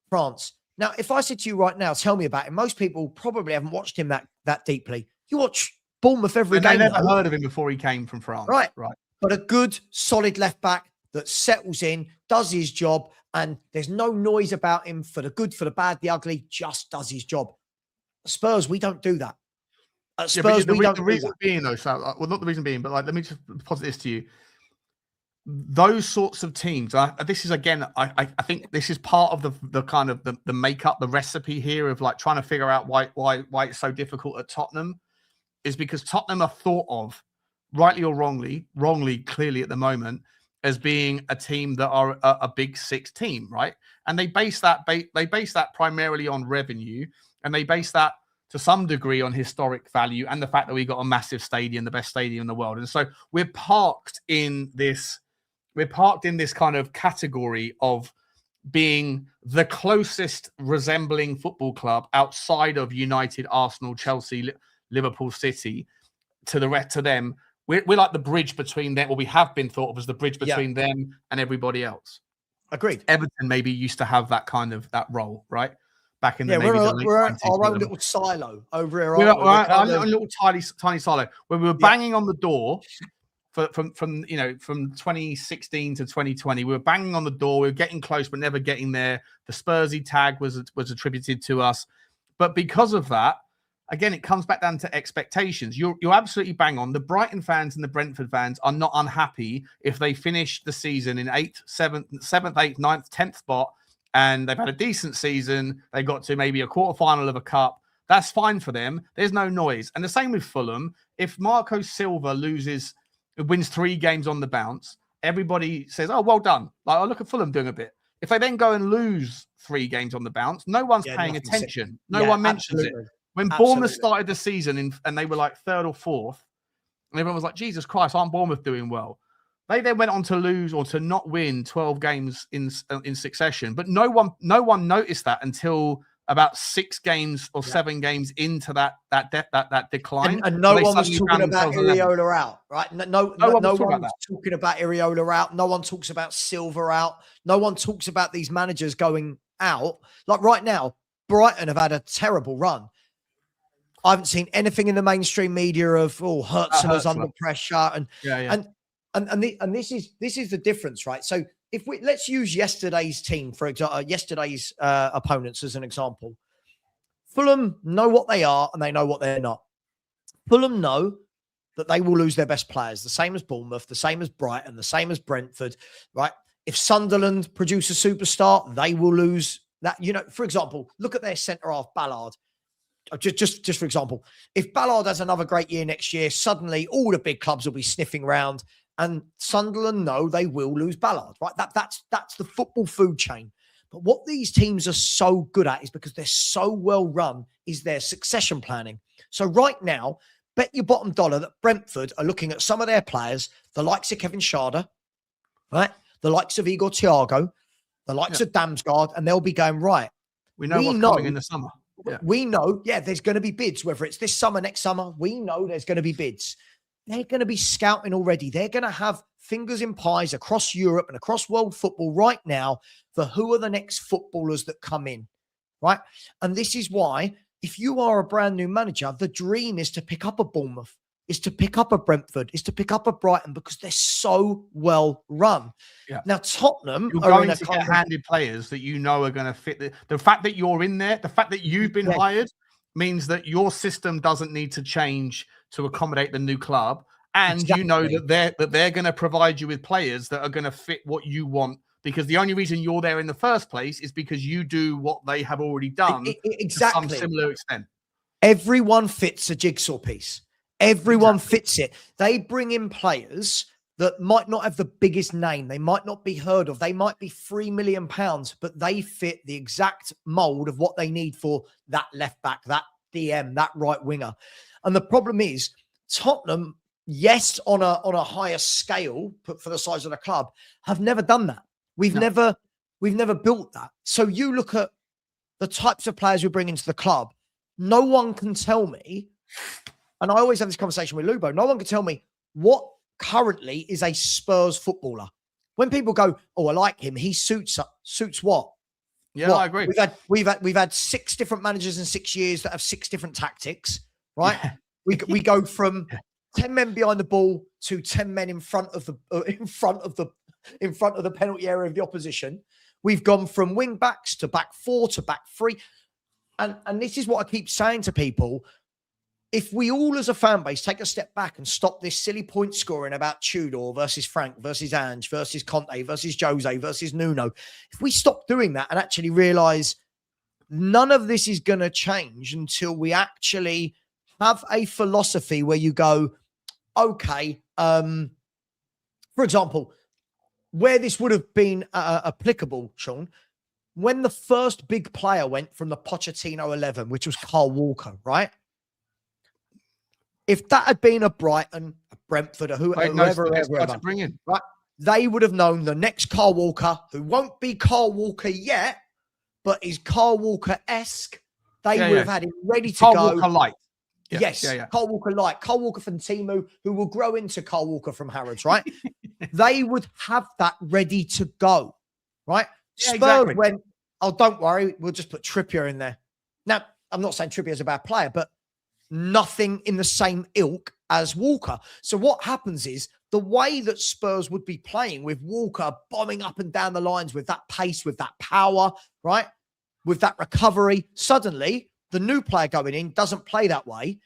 France. Now, if I said to you right now, tell me about him, most people probably haven't watched him that deeply. You watch Bournemouth every game. They never heard of him before he came from France. Right. But a good, solid left back that settles in, does his job, and there's no noise about him for the good, for the bad, the ugly, just does his job. Spurs, we don't do that. At Spurs, we don't do that. The reason being, though, well, not the reason being, but let me just posit this to you. Those sorts of teams, this is, again, I think this is part of the kind of the makeup, the recipe here of like trying to figure out why it's so difficult at Tottenham, is because Tottenham are thought of, rightly or wrongly, clearly at the moment, as being a team that are a big six team, right? And they base that primarily on revenue, and they base that to some degree on historic value and the fact that we got a massive stadium, the best stadium in the world. And so we're parked in this kind of category of being the closest resembling football club outside of United, Arsenal, Chelsea, Liverpool City to them. We're like the bridge between them, or we have been thought of as the bridge between them and everybody else. Agreed. Everton maybe used to have that kind of that role, right? Back in the we're our own little silo over here. We're our little tiny silo where we were banging on the door from 2016 to 2020. We were banging on the door. We were getting close, but never getting there. The Spursy tag was attributed to us, but because of that, again, it comes back down to expectations. You're absolutely bang on. The Brighton fans and the Brentford fans are not unhappy if they finish the season in 8th, 7th, 8th, 9th, 10th spot, and they've had a decent season. They got to maybe a quarterfinal of a cup. That's fine for them. There's no noise. And the same with Fulham. If Marco Silva wins 3 games on the bounce, everybody says, oh, well done. Like, oh, look at Fulham doing a bit. If they then go and lose 3 games on the bounce, no one's paying attention. No one mentions it. When Bournemouth started the season and they were like 3rd or 4th, and everyone was like, Jesus Christ, aren't Bournemouth doing well? They then went on to lose or to not win 12 games in succession. But no one noticed that until about 6 games or 7 games into that decline. And no one was talking about Iriola out, right? No one was talking about Iriola out. No one talks about Silva out. No one talks about these managers going out. Like right now, Brighton have had a terrible run. I haven't seen anything in the mainstream media of Hertzler was under pressure, and this is the difference, right? So let's use yesterday's team for example, yesterday's opponents as an example. Fulham know what they are and they know what they're not. Fulham know that they will lose their best players, the same as Bournemouth, the same as Brighton, the same as Brentford, right? If Sunderland produce a superstar, they will lose that. You know, for example, look at their centre half, Ballard. Just for example, if Ballard has another great year next year, suddenly all the big clubs will be sniffing around, and Sunderland know they will lose Ballard, right? That's the football food chain. But what these teams are so good at is, because they're so well run, is their succession planning. So right now, bet your bottom dollar that Brentford are looking at some of their players, the likes of Kevin Schade, right? The likes of Igor Thiago, the likes of Damsgaard, and they'll be going, right, we know what's coming in the summer. Yeah. We know, there's going to be bids, whether it's this summer, next summer, we know there's going to be bids. They're going to be scouting already. They're going to have fingers in pies across Europe and across world football right now for who are the next footballers that come in, right? And this is why, if you are a brand new manager, the dream is to pick up a Bournemouth, is to pick up a Brentford, is to pick up a Brighton, because they're so well run. Yeah. Now, Tottenham you're going to get handed players that you know are going to fit. The fact that you're in there, the fact that you've been hired, means that your system doesn't need to change to accommodate the new club. And you know that they're going to provide you with players that are going to fit what you want, because the only reason you're there in the first place is because you do what they have already done to some similar extent. Everyone fits a jigsaw piece. Everyone fits it. They bring in players that might not have the biggest name. They might not be heard of. They might be £3 million, but they fit the exact mold of what they need for that left back, that DM, that right winger. And the problem is, Tottenham, yes, on a higher scale, but for the size of the club, have never done that. We've never built that. So you look at the types of players we bring into the club. No one can tell me, and I always have this conversation with Lubo, no one can tell me what currently is a Spurs footballer. When people go, oh, I like him, he suits what? Yeah, what? I agree. We've had 6 different managers in 6 years that have 6 different tactics, right? Yeah. We go from 10 men behind the ball to 10 men in front of the penalty area of the opposition. We've gone from wing backs to back 4 to back 3. And this is what I keep saying to people. If we all as a fan base take a step back and stop this silly point scoring about Tudor versus Frank versus Ange versus Conte versus Jose versus Nuno, if we stop doing that and actually realize none of this is going to change until we actually have a philosophy where you go, okay, for example, where this would have been applicable, Sean, when the first big player went from the Pochettino 11, which was Carl Walker, right? If that had been a Brighton, a Brentford, or whoever, right, they would have known the next Carl Walker, who won't be Carl Walker yet, but is Carl Walker-esque. They would have had him ready to go. Carl Walker light. Yes, Carl Walker light. Carl Walker from Timu, who will grow into Carl Walker from Harrods, right? They would have that ready to go, right? Yeah, Spurs went, oh, don't worry, we'll just put Trippier in there. Now, I'm not saying Trippier's a bad player, but nothing in the same ilk as Walker. So what happens is the way that Spurs would be playing with Walker bombing up and down the lines with that pace, with that power, right? With that recovery, suddenly the new player going in doesn't play that way.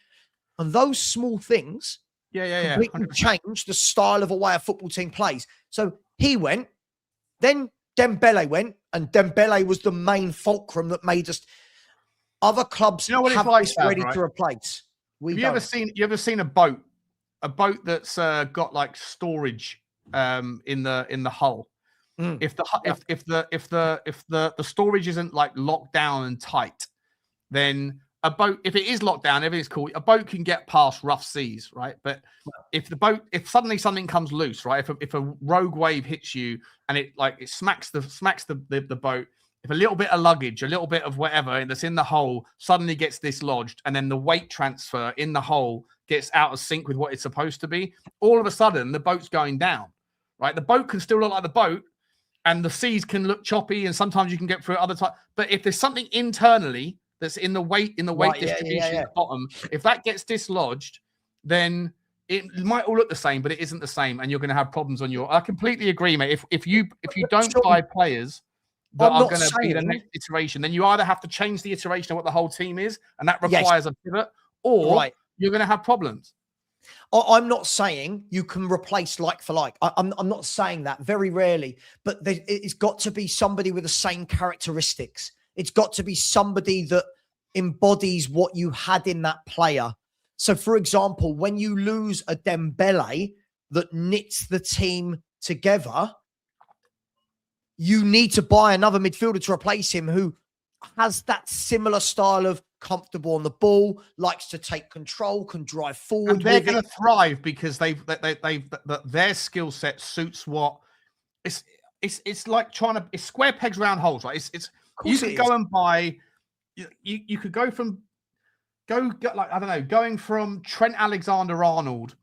And those small things completely change the style of a way a football team plays. So he went, then Dembele went, and Dembele was the main fulcrum that made us... Other clubs have this ready to replace. Have you ever seen a boat that's got like storage in the hull? If the storage isn't like locked down and tight, then a boat, if it is locked down, everything's cool. A boat can get past rough seas, right? But if suddenly something comes loose, right? If a rogue wave hits you and it smacks the boat. If a little bit of luggage, a little bit of whatever that's in the hole suddenly gets dislodged, and then the weight transfer in the hole gets out of sync with what it's supposed to be, all of a sudden the boat's going down, right? The boat can still look like the boat, and the seas can look choppy, and sometimes you can get through other times. But if there's something internally that's in the weight distribution at the bottom, if that gets dislodged, then it might all look the same, but it isn't the same, and you're going to have problems on your. I completely agree, mate. If you don't buy players that are going to be the next iteration, then you either have to change the iteration of what the whole team is, and that requires a pivot, or you're going to have problems. I'm not saying you can replace like for like. I'm not saying that, very rarely. But it's got to be somebody with the same characteristics. It's got to be somebody that embodies what you had in that player. So, for example, when you lose a Dembele that knits the team together, you need to buy another midfielder to replace him who has that similar style of comfortable on the ball, likes to take control, can drive forward. And they're going to thrive because their skill set suits what it's like trying to, it's square pegs round holes, right? You could go and buy, you could go like, I don't know, going from Trent Alexander-Arnold,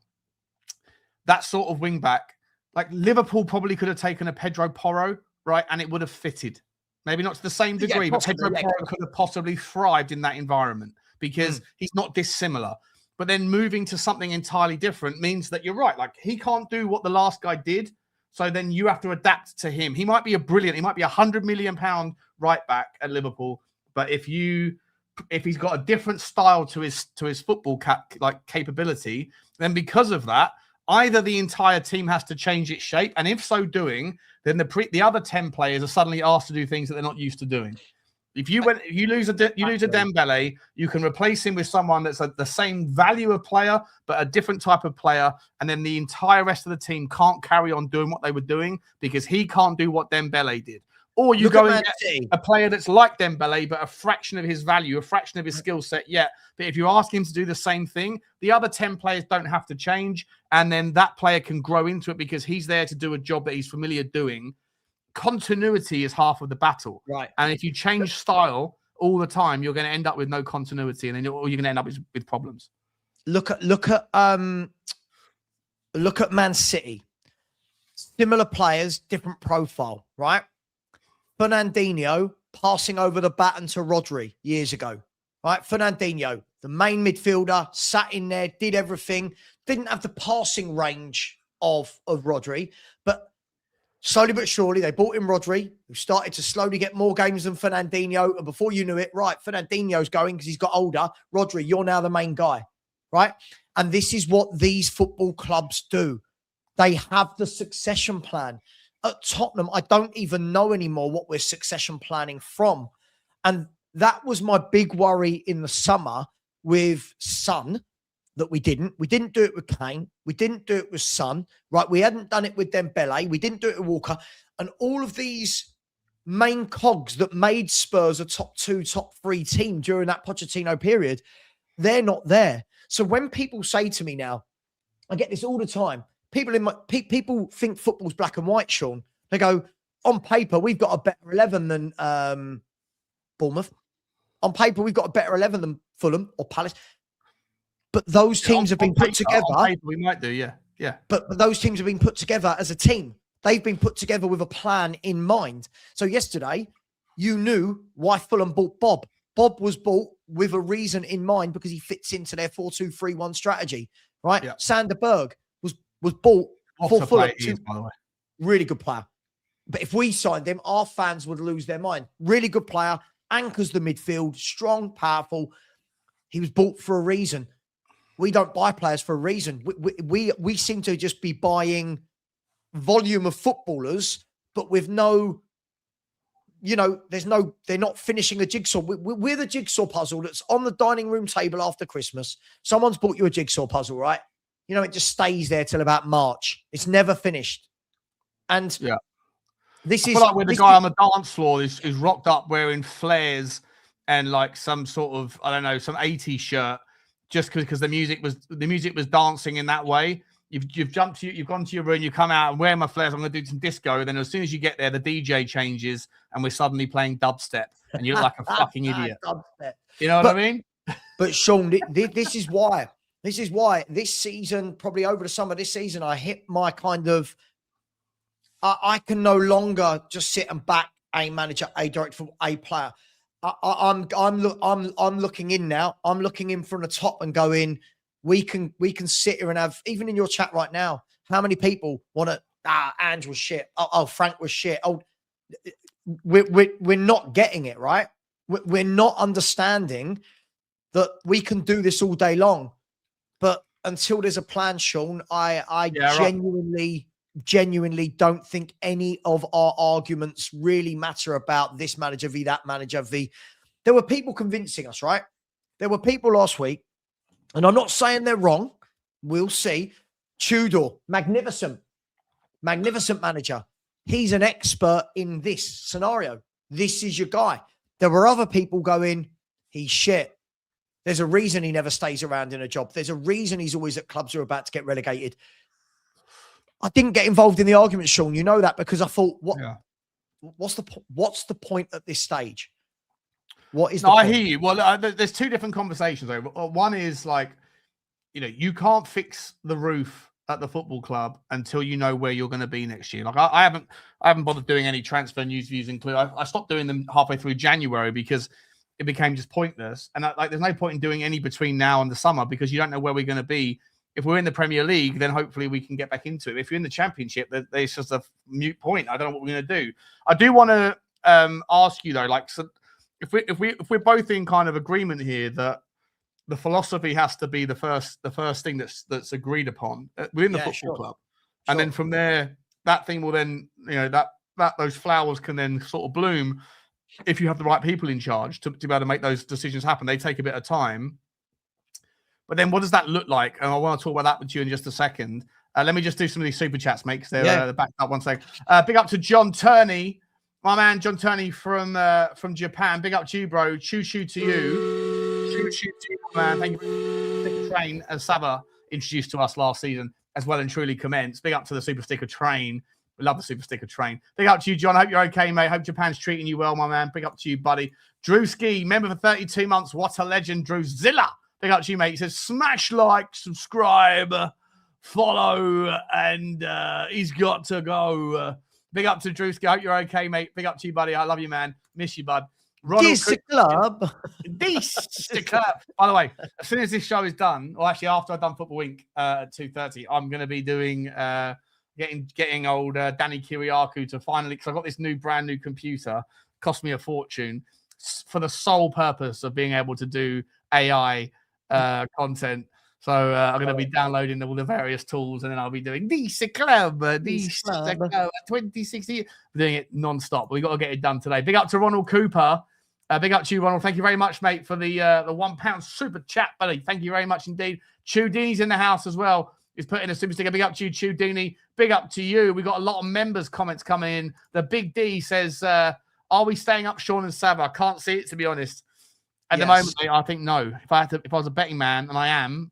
that sort of wing back, like Liverpool probably could have taken a Pedro Porro, right? And it would have fitted. Maybe not to the same degree, but Pedro Porro could have possibly thrived in that environment because he's not dissimilar. But then moving to something entirely different means that you're right. Like, he can't do what the last guy did. So then you have to adapt to him. He might be he might be £100 million right back at Liverpool. But if he's got a different style to his football capability, then because of that, either the entire team has to change its shape, and if so doing, then the other 10 players are suddenly asked to do things that they're not used to doing. If you lose a Dembele, you can replace him with someone that's the same value of player, but a different type of player, and then the entire rest of the team can't carry on doing what they were doing because he can't do what Dembele did. Or you go and get a player that's like Dembele, but a fraction of his value, a fraction of his skill set yet. But if you ask him to do the same thing, the other 10 players don't have to change. And then that player can grow into it because he's there to do a job that he's familiar doing. Continuity is half of the battle. Right. And if you change style all the time, you're going to end up with no continuity. And then all you're going to end up with problems. Look at Man City. Similar players, different profile, right? Fernandinho passing over the baton to Rodri years ago, right? Fernandinho, the main midfielder, sat in there, did everything, didn't have the passing range of Rodri, but slowly but surely they brought in Rodri, who started to slowly get more games than Fernandinho, and before you knew it, right, Fernandinho's going because he's got older. Rodri, you're now the main guy, right? And this is what these football clubs do. They have the succession plan. At Tottenham, I don't even know anymore what we're succession planning from. And that was my big worry in the summer with Son, that we didn't. We didn't do it with Kane. We didn't do it with Son, right? We hadn't done it with Dembele. We didn't do it with Walker. And all of these main cogs that made Spurs a top 2, top 3 team during that Pochettino period, they're not there. So when people say to me now, I get this all the time, people think football's black and white, Sean. They go, on paper, we've got a better 11 than Bournemouth. On paper, we've got a better 11 than Fulham or Palace. But those teams have been put together. On paper, we might do, yeah. But those teams have been put together as a team. They've been put together with a plan in mind. So yesterday, you knew why Fulham bought Bob. Bob was bought with a reason in mind because he fits into their 4-2-3-1 strategy, right? Yeah. Sander Berg was bought for Fulham. By the way. Really good player. But if we signed him, our fans would lose their mind. Really good player, anchors the midfield, strong, powerful. He was bought for a reason. We don't buy players for a reason. We seem to just be buying volume of footballers, but with no, they're not finishing a jigsaw. We're the jigsaw puzzle that's on the dining room table after Christmas. Someone's bought you a jigsaw puzzle, right? It just stays there till about March. It's never finished. And yeah, I feel like when the guy on the dance floor is rocked up wearing flares and like some sort of, I don't know, some 80s shirt, just because the music was dancing in that way. You've gone to your room, you come out and wear my flares, I'm going to do some disco. And then as soon as you get there, the DJ changes and we're suddenly playing dubstep and you look like a fucking idiot. Dubstep. You know what I mean? But Sean, this is why. This is why this season, probably over the summer, this season, I hit my kind of, I can no longer just sit and back a manager, a director, a player. I'm looking in now. I'm looking in from the top and going, we can sit here and have, even in your chat right now, how many people want to, Ange was shit. Oh, Frank was shit. Oh, we're not getting it, right? We're not understanding that we can do this all day long. But until there's a plan, Sean, I Yeah, genuinely don't think any of our arguments really matter about this manager v that manager v. There were people convincing us, right? There were people last week, and I'm not saying they're wrong. We'll see. Tudor, magnificent manager. He's an expert in this scenario. This is your guy. There were other people going, he's shit. There's a reason he never stays around in a job. There's a reason he's always at clubs who are about to get relegated. I didn't get involved in the argument, Sean. You know that, because I thought, what's the point at this stage? What is the point? I hear you. Well, there's two different conversations though. One is like, you can't fix the roof at the football club until you know where you're going to be next year. Like I haven't bothered doing any transfer news views include. I stopped doing them halfway through January because it became just pointless. And there's no point in doing any between now and the summer because you don't know where we're going to be. If we're in the Premier League, then hopefully we can get back into it. If you're in the Championship, there's just a mute point. I don't know what we're going to do. I do want to ask you though, like, so if we're both in kind of agreement here that the philosophy has to be the first thing that's agreed upon within the football club, and then from there, that thing will then that those flowers can then sort of bloom if you have the right people in charge to be able to make those decisions happen. They take a bit of time. But then what does that look like? And I want to talk about that with you in just a second. Let me just do some of these super chats, mate, because they're backed up. One second. Big up to John Turney, my man, John Turney from Japan. Big up to you, bro. Choo to you. Choo to you, man. Thank you for the train, as Saba introduced to us last season, as well and truly commenced. Big up to the Super Sticker train. We love the Super Sticker train. Big up to you, John. Hope you're okay, mate. Hope Japan's treating you well, my man. Big up to you, buddy. Drewski, member for 32 months. What a legend, Drewzilla. Big up to you, mate. He says, smash like, subscribe, follow, and he's got to go. Big up to Drewski. Hope you're okay, mate. Big up to you, buddy. I love you, man. Miss you, bud. This club. This club. By the way, as soon as this show is done, or actually after I've done Football Inc. At 2:30, I'm going to be doing getting old Danny Kiriakou to finally, because I've got this brand new computer, cost me a fortune, for the sole purpose of being able to do AI content. So I'm going to be downloading all the various tools, and then I'll be doing this club 2060. We're doing it non-stop. We've got to get it done today. Big up to Ronald Cooper. Big up to you, Ronald. Thank you very much, mate, for the £1 super chat, buddy. Thank you very much indeed. Chudini's in the house as well. He's putting a super sticker. Big up to you, Chudini. Big up to you. We got a lot of members' comments coming in. The Big D says, "Are we staying up, Sean and Sava?" I can't see it, to be honest. At the moment, I think no. If I was a betting man, and I am,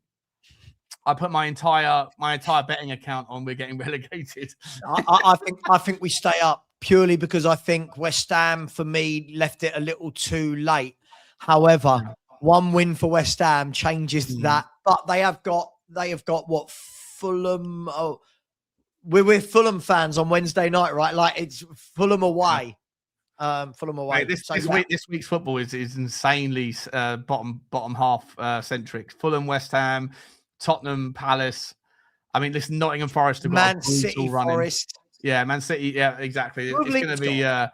I put my entire betting account on we're getting relegated. I think we stay up purely because I think West Ham, for me, left it a little too late. However, one win for West Ham changes that. But they have got what, Fulham? Oh, we're Fulham fans on Wednesday night, right? Like, it's Fulham away. Fulham away. Mate, this week's football is insanely bottom half centric. Fulham, West Ham, Tottenham, Palace. I mean, listen, Nottingham Forest have got Man City, Forest. Yeah, Man City. Yeah, exactly. It's going to be. I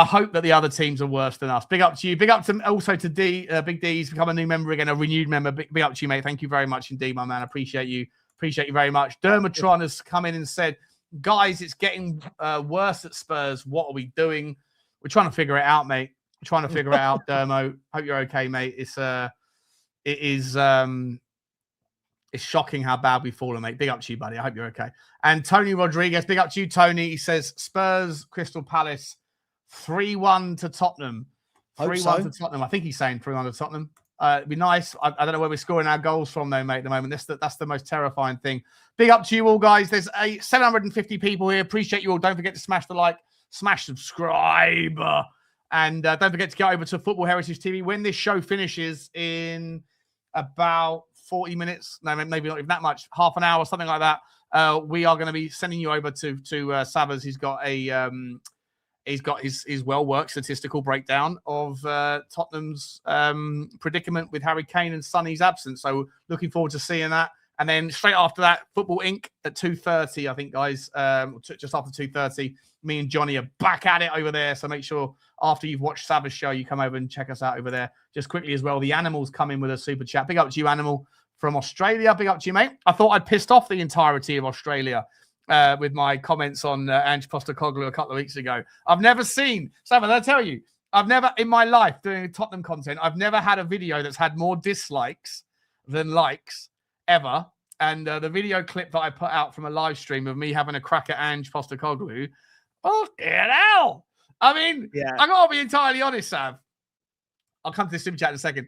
hope that the other teams are worse than us. Big up to you. Big up to also to Big D's become a new member again, a renewed member. Big up to you, mate. Thank you very much indeed, my man. I appreciate you. Appreciate you very much. Dermatron has come in and said, "Guys, it's getting worse at Spurs. What are we doing?" We're trying to figure it out, mate. We're trying to figure it out, Dermo. Hope you're okay, mate. It's shocking how bad we've fallen, mate. Big up to you, buddy. I hope you're okay. And Tony Rodriguez, big up to you, Tony. He says Spurs, Crystal Palace, 3-1 to Tottenham. 3-1 to Tottenham. I think he's saying 3-1 to Tottenham. It'd be nice. I don't know where we're scoring our goals from, though, mate, at the moment. That's the most terrifying thing. Big up to you all, guys. There's 750 people here. Appreciate you all. Don't forget to smash the like, smash subscribe. And don't forget to get over to Football Heritage TV. When this show finishes in about 40 minutes, no, maybe not even that much, half an hour, something like that, we are going to be sending you over to Savas. He's got his well-worked statistical breakdown of Tottenham's predicament with Harry Kane and Sonny's absence. So looking forward to seeing that. And then straight after that, Football Inc. at 2:30, I think, guys, just after 2:30, me and Johnny are back at it over there. So make sure after you've watched Savas show, you come over and check us out over there. Just quickly as well, the Animals come in with a super chat. Big up to you, Animal. from Australia. Big up to you, mate. I thought I'd pissed off the entirety of Australia with my comments on Ange Postecoglou a couple of weeks ago. I've never seen, Sam, I'll tell you, I've never, in my life, doing Tottenham content, I've never had a video that's had more dislikes than likes ever. And the video clip that I put out from a live stream of me having a crack at Ange Postecoglou, oh, hell. I mean, I got to be entirely honest, Sam. I'll come to this super chat in a second.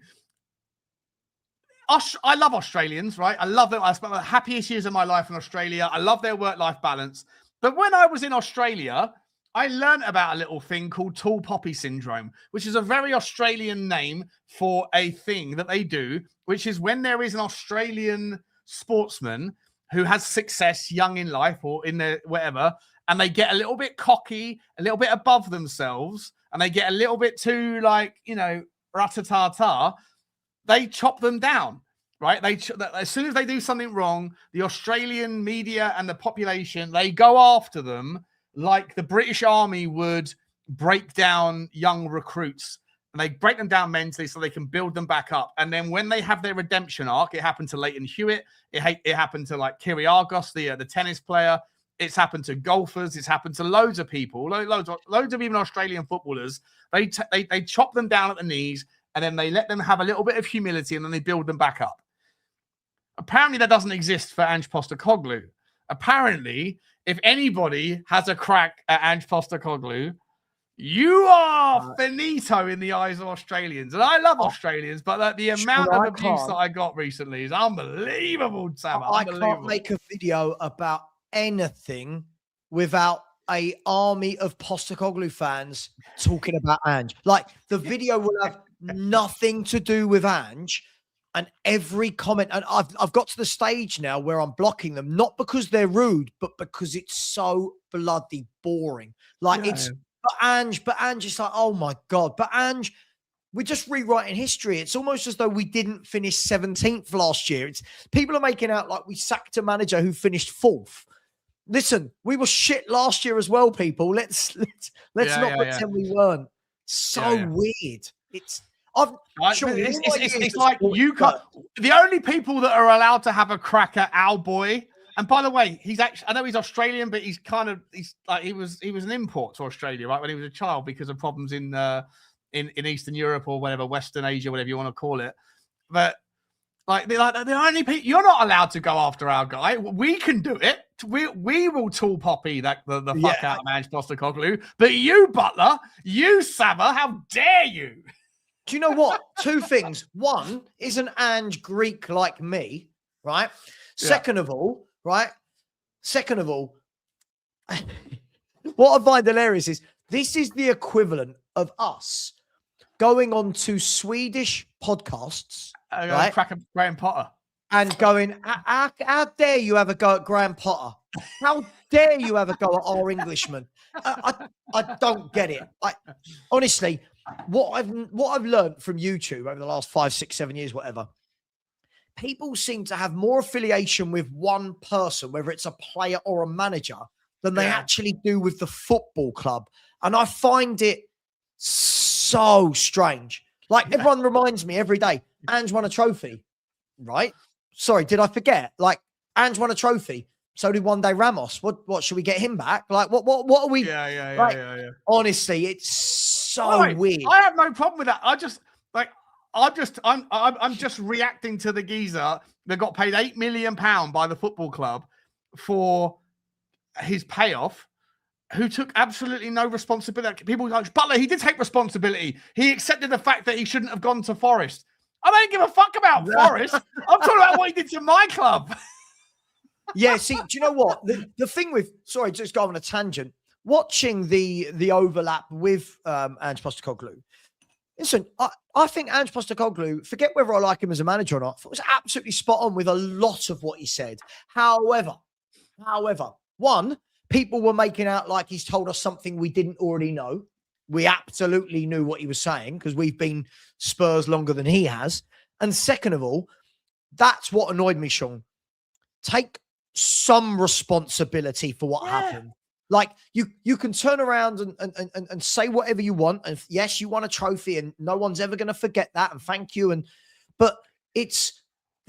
I love Australians, right? I love them. I spent the happiest years of my life in Australia. I love their work-life balance. But when I was in Australia, I learned about a little thing called tall poppy syndrome, which is a very Australian name for a thing that they do, which is when there is an Australian sportsman who has success young in life or in their whatever, and they get a little bit cocky, a little bit above themselves, and they get a little bit too, like, you know, rat-a-ta-ta, they chop them down, right? As soon as they do something wrong, the Australian media and the population, they go after them like the British Army would break down young recruits. And they break them down mentally so they can build them back up. And then when they have their redemption arc, it happened to Leighton Hewitt. It happened to like Kyrgios, the tennis player. It's happened to golfers. It's happened to loads of people, loads of even Australian footballers. They chop them down at the knees, and then they let them have a little bit of humility, and then they build them back up. Apparently, that doesn't exist for Ange Postecoglou. Apparently, if anybody has a crack at Ange Postecoglou, you are finito in the eyes of Australians. And I love Australians, but the amount of abuse that I got recently is unbelievable, Sam. I can't make a video about anything without an army of Postecoglou fans talking about Ange. Like, the video will have nothing to do with Ange, and every comment, and I've got to the stage now where I'm blocking them, not because they're rude, but because it's so bloody boring. Like, but Ange is like, oh my God, but Ange, we're just rewriting history. It's almost as though we didn't finish 17th last year. People are making out like we sacked a manager who finished 4th. Listen, we were shit last year as well, people. Let's not pretend we weren't. So weird. It's like you can't. The only people that are allowed to have a crack at our boy, and by the way, he's actually, I know he's Australian, but he was an import to Australia, right, when he was a child because of problems in Eastern Europe or whatever, Western Asia, whatever you want to call it. But the only people, you're not allowed to go after our guy. We can do it. We will tall poppy the fuck out of Ange Postecoglou. But you, Butler, you Sava, how dare you? Do you know what? Two things. One, isn't Ange Greek like me, right? Second of all, what I find hilarious is this is the equivalent of us going on to Swedish podcasts, right? Crack at Graham Potter. And going, how dare you have a go at Graham Potter? How dare you have a go at our Englishman? I don't get it. Honestly, what I've learned from YouTube over the last 5, 6, 7 years, whatever, people seem to have more affiliation with one person, whether it's a player or a manager, than they actually do with the football club. And I find it so strange. Like, everyone reminds me every day, Ange won a trophy, right? Sorry, did I forget? Like, Ange won a trophy. So did one day Ramos. What should we get him back? Like, what are we? Yeah. Honestly, it's so weird. I have no problem with that. I'm just reacting to the geezer that got paid £8 million by the football club for his payoff, who took absolutely no responsibility. People were like, Butler, he did take responsibility. He accepted the fact that he shouldn't have gone to Forest. I don't give a fuck about Forest. I'm talking about what he did to my club. Yeah, see, do you know what? The thing with, sorry, just go on a tangent, watching the overlap with Ange Postecoglou. Listen, I think Ange Postecoglou, forget whether I like him as a manager or not, was absolutely spot on with a lot of what he said. However, one, people were making out like he's told us something we didn't already know. We absolutely knew what he was saying because we've been Spurs longer than he has. And second of all, that's what annoyed me, Sean. Take some responsibility for what happened. Like, you can turn around and say whatever you want. And yes, you won a trophy and no one's ever going to forget that. And thank you. But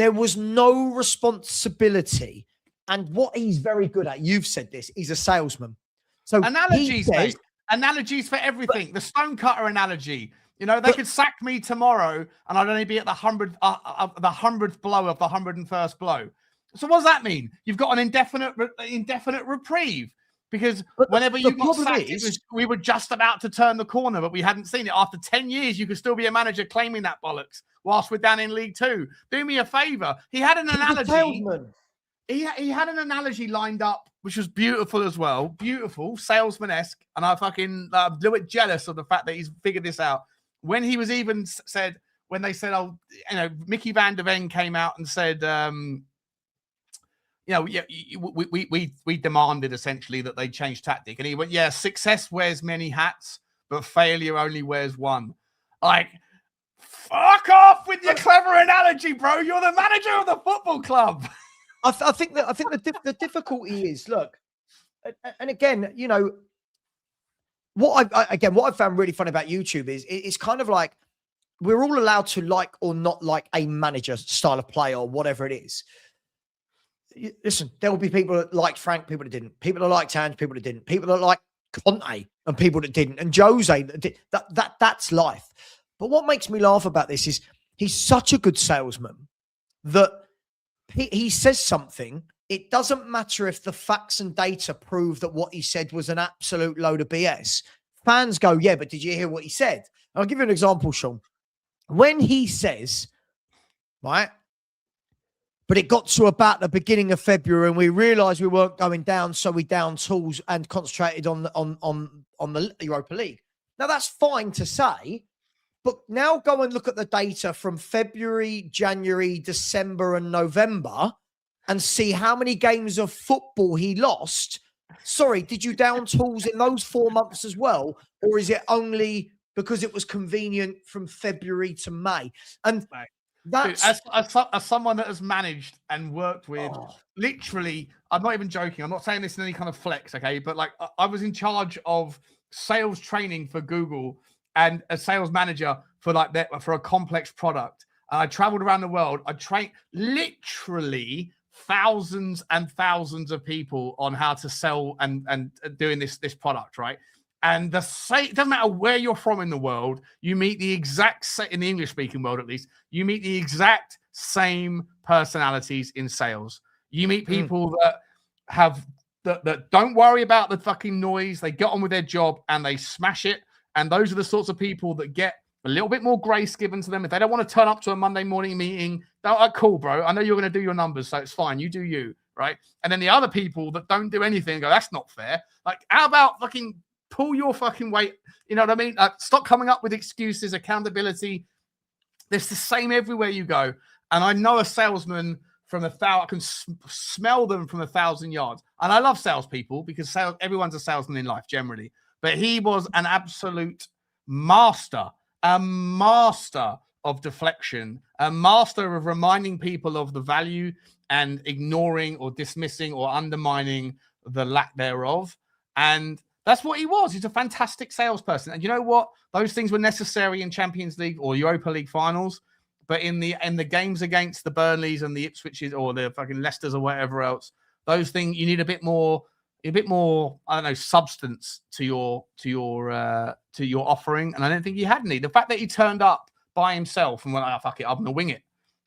There was no responsibility. And what he's very good at, you've said this, he's a salesman. So analogies, mate. Analogies for everything. The stonecutter analogy. You know, they could sack me tomorrow and I'd only be at the 100th blow of the 101st blow. So what does that mean? You've got an indefinite reprieve. Because whenever you got sacked, we were just about to turn the corner, but we hadn't seen it. After 10 years, you could still be a manager claiming that bollocks whilst we're down in League Two. Do me a favour. He had an analogy. He had an analogy lined up, which was beautiful as well. Beautiful, salesman-esque. And I fucking a little bit jealous of the fact that he's figured this out. When he was even said, when they said, oh, you know, Micky van der Ven came out and said, you know, we demanded essentially that they change tactic. And he went, yeah, success wears many hats, but failure only wears one. Like, fuck off with your clever analogy, bro. You're the manager of the football club. I think the difficulty is, look, and again, you know, what I found really fun about YouTube is it's kind of like we're all allowed to like or not like a manager style of play or whatever it is. Listen, there will be people that liked Frank, people that didn't. People that liked Ange, people that didn't. People that liked Conte and people that didn't. And Jose, that's life. But what makes me laugh about this is he's such a good salesman that he says something. It doesn't matter if the facts and data prove that what he said was an absolute load of BS. Fans go, yeah, but did you hear what he said? I'll give you an example, Sean. When he says, right, but it got to about the beginning of February and we realised we weren't going down, so we downed tools and concentrated on the Europa League. Now, that's fine to say, but now go and look at the data from February, January, December and November and see how many games of football he lost. Sorry, did you down tools in those 4 months as well? Or is it only because it was convenient from February to May? And that's... Dude, as someone that has managed and worked with, literally, I'm not even joking. I'm not saying this in any kind of flex, okay? But like, I was in charge of sales training for Google and a sales manager for like that, for a complex product. I traveled around the world. I trained literally thousands and thousands of people on how to sell and doing this product, right? And it doesn't matter where you're from in the world, you meet the exact in the English speaking world, at least, you meet the exact same personalities in sales. You meet people that don't worry about the fucking noise. They get on with their job and they smash it. And those are the sorts of people that get a little bit more grace given to them. If they don't want to turn up to a Monday morning meeting, they're like, cool, bro. I know you're going to do your numbers, so it's fine. You do you, right? And then the other people that don't do anything go, that's not fair. Like, how about fucking pull your fucking weight? You know what I mean? Stop coming up with excuses, accountability. There's the same everywhere you go. And I know a salesman from I can smell them from 1,000 yards. And I love salespeople because everyone's a salesman in life generally. But he was an absolute master. A master of deflection, a master of reminding people of the value and ignoring or dismissing or undermining the lack thereof. And that's what he was. He's a fantastic salesperson. And you know what? Those things were necessary in Champions League or Europa League finals. But in the games against the Burnleys and the Ipswiches or the fucking Leicesters or whatever else, those things, you need a bit more, I don't know, substance to your offering. And I don't think he had any. The fact that he turned up by himself and went, oh, fuck it, I'm going to wing it.